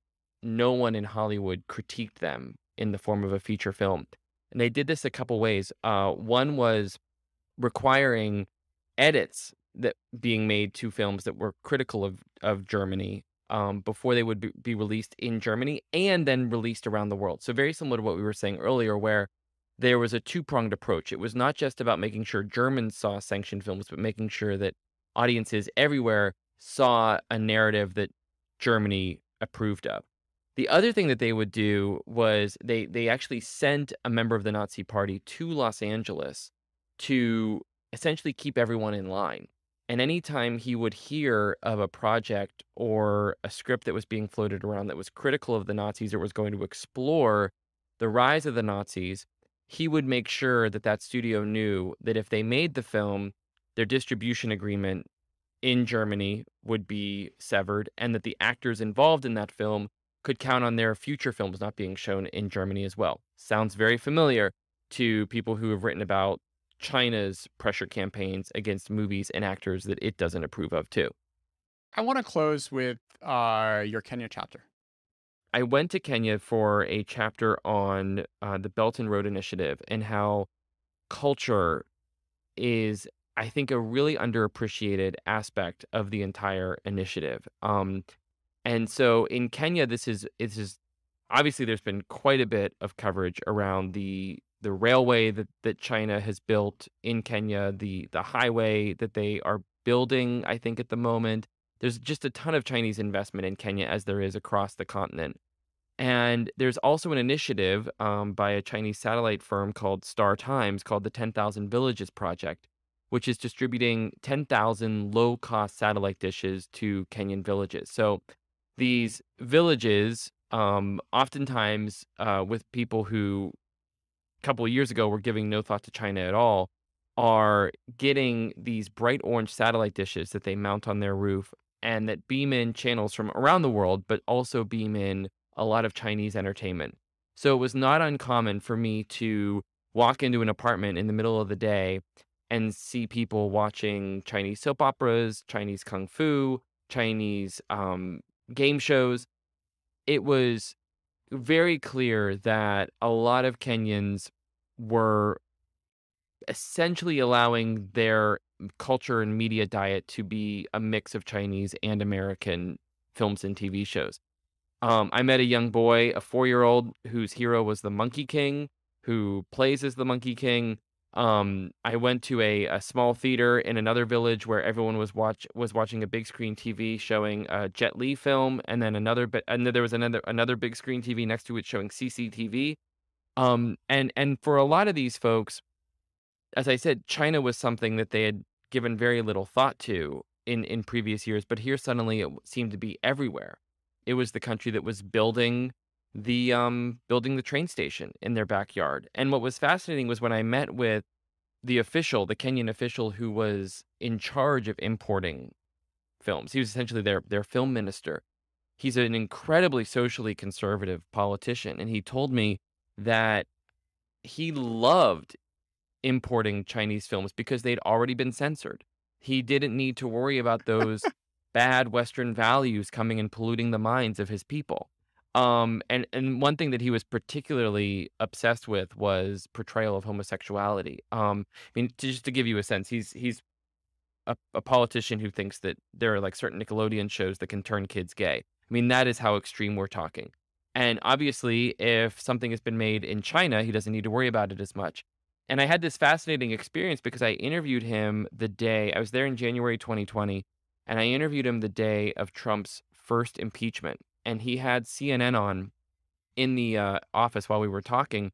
no one in Hollywood critiqued them in the form of a feature film. And they did this a couple ways. One was requiring edits that being made to films that were critical of Germany before they would be released in Germany and then released around the world. So very similar to what we were saying earlier, where there was a two-pronged approach. It was not just about making sure Germans saw sanctioned films, but making sure that audiences everywhere saw a narrative that Germany approved of. The other thing that they would do was they actually sent a member of the Nazi Party to Los Angeles to essentially keep everyone in line. And anytime he would hear of a project or a script that was being floated around that was critical of the Nazis or was going to explore the rise of the Nazis, he would make sure that that studio knew that if they made the film, their distribution agreement in Germany would be severed and that the actors involved in that film could count on their future films not being shown in Germany as well. Sounds very familiar to people who have written about China's pressure campaigns against movies and actors that it doesn't approve of too. I want to close with your Kenya chapter. I went to Kenya for a chapter on the Belt and Road Initiative and how culture is, I think, a really underappreciated aspect of the entire initiative. And so in Kenya, this is obviously there's been quite a bit of coverage around the railway that China has built in Kenya, the highway that they are building, I think, at the moment. There's just a ton of Chinese investment in Kenya as there is across the continent. And there's also an initiative by a Chinese satellite firm called Star Times called the 10,000 Villages Project, which is distributing 10,000 low-cost satellite dishes to Kenyan villages. So these villages, oftentimes with people who a couple of years ago were giving no thought to China at all, are getting these bright orange satellite dishes that they mount on their roof and that beam in channels from around the world, but also beam in a lot of Chinese entertainment. So it was not uncommon for me to walk into an apartment in the middle of the day and see people watching Chinese soap operas, Chinese kung fu, Chinese game shows. It was very clear that a lot of Kenyans were essentially allowing their culture and media diet to be a mix of Chinese and American films and TV shows. I met a young boy, a 4-year-old, whose hero was the Monkey King, who plays as the Monkey King. I went to a small theater in another village where everyone was watching a big screen TV showing a Jet Li film, and then and then there was another big screen TV next to it showing CCTV. And for a lot of these folks, as I said, China was something that they had given very little thought to in previous years, but here suddenly it seemed to be everywhere. It was the country that was building the train station in their backyard. And what was fascinating was when I met with the Kenyan official who was in charge of importing films. He was essentially their film minister. He's an incredibly socially conservative politician, and he told me that he loved importing Chinese films because they'd already been censored. He didn't need to worry about those bad Western values coming and polluting the minds of his people. And one thing that he was particularly obsessed with was portrayal of homosexuality. I mean, just to give you a sense, he's a politician who thinks that there are like certain Nickelodeon shows that can turn kids gay. I mean, that is how extreme we're talking. And obviously, if something has been made in China, he doesn't need to worry about it as much. And I had this fascinating experience because I interviewed him the day I was there in January 2020, and I interviewed him the day of Trump's first impeachment. And he had CNN on in the office while we were talking.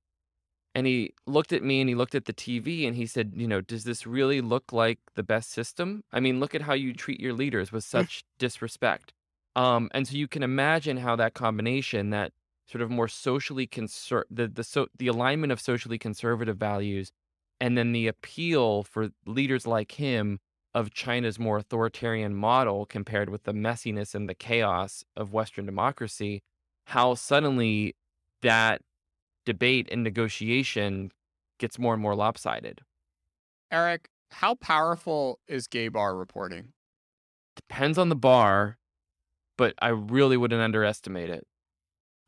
And he looked at me and he looked at the TV and he said, does this really look like the best system? I mean, look at how you treat your leaders with such disrespect. And so you can imagine how that combination, that sort of more socially the alignment of socially conservative values, and then the appeal for leaders like him of China's more authoritarian model compared with the messiness and the chaos of Western democracy, how suddenly that debate and negotiation gets more and more lopsided. Erich, how powerful is gay bar reporting? Depends on the bar, but I really wouldn't underestimate it.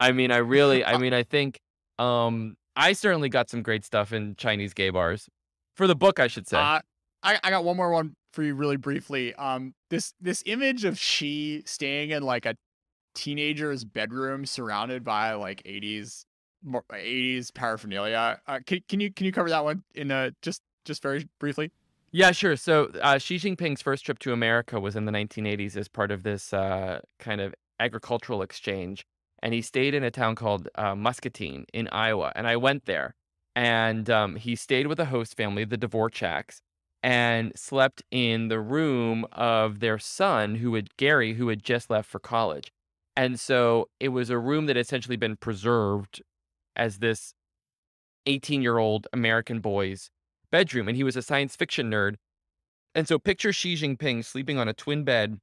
I think I certainly got some great stuff in Chinese gay bars. For the book, I should say. I got one more one for you really briefly. This image of she staying in like a teenager's bedroom surrounded by like 80s more 80s paraphernalia. Can you cover that one in just very briefly? Yeah, sure. So Xi Jinping's first trip to America was in the 1980s as part of this kind of agricultural exchange. And he stayed in a town called Muscatine in Iowa. And I went there. And he stayed with a host family, the Dvorak's, and slept in the room of their son, Gary, who had just left for college. And so it was a room that had essentially been preserved as this 18-year-old American boy's bedroom, and he was a science fiction nerd. And so picture Xi Jinping sleeping on a twin bed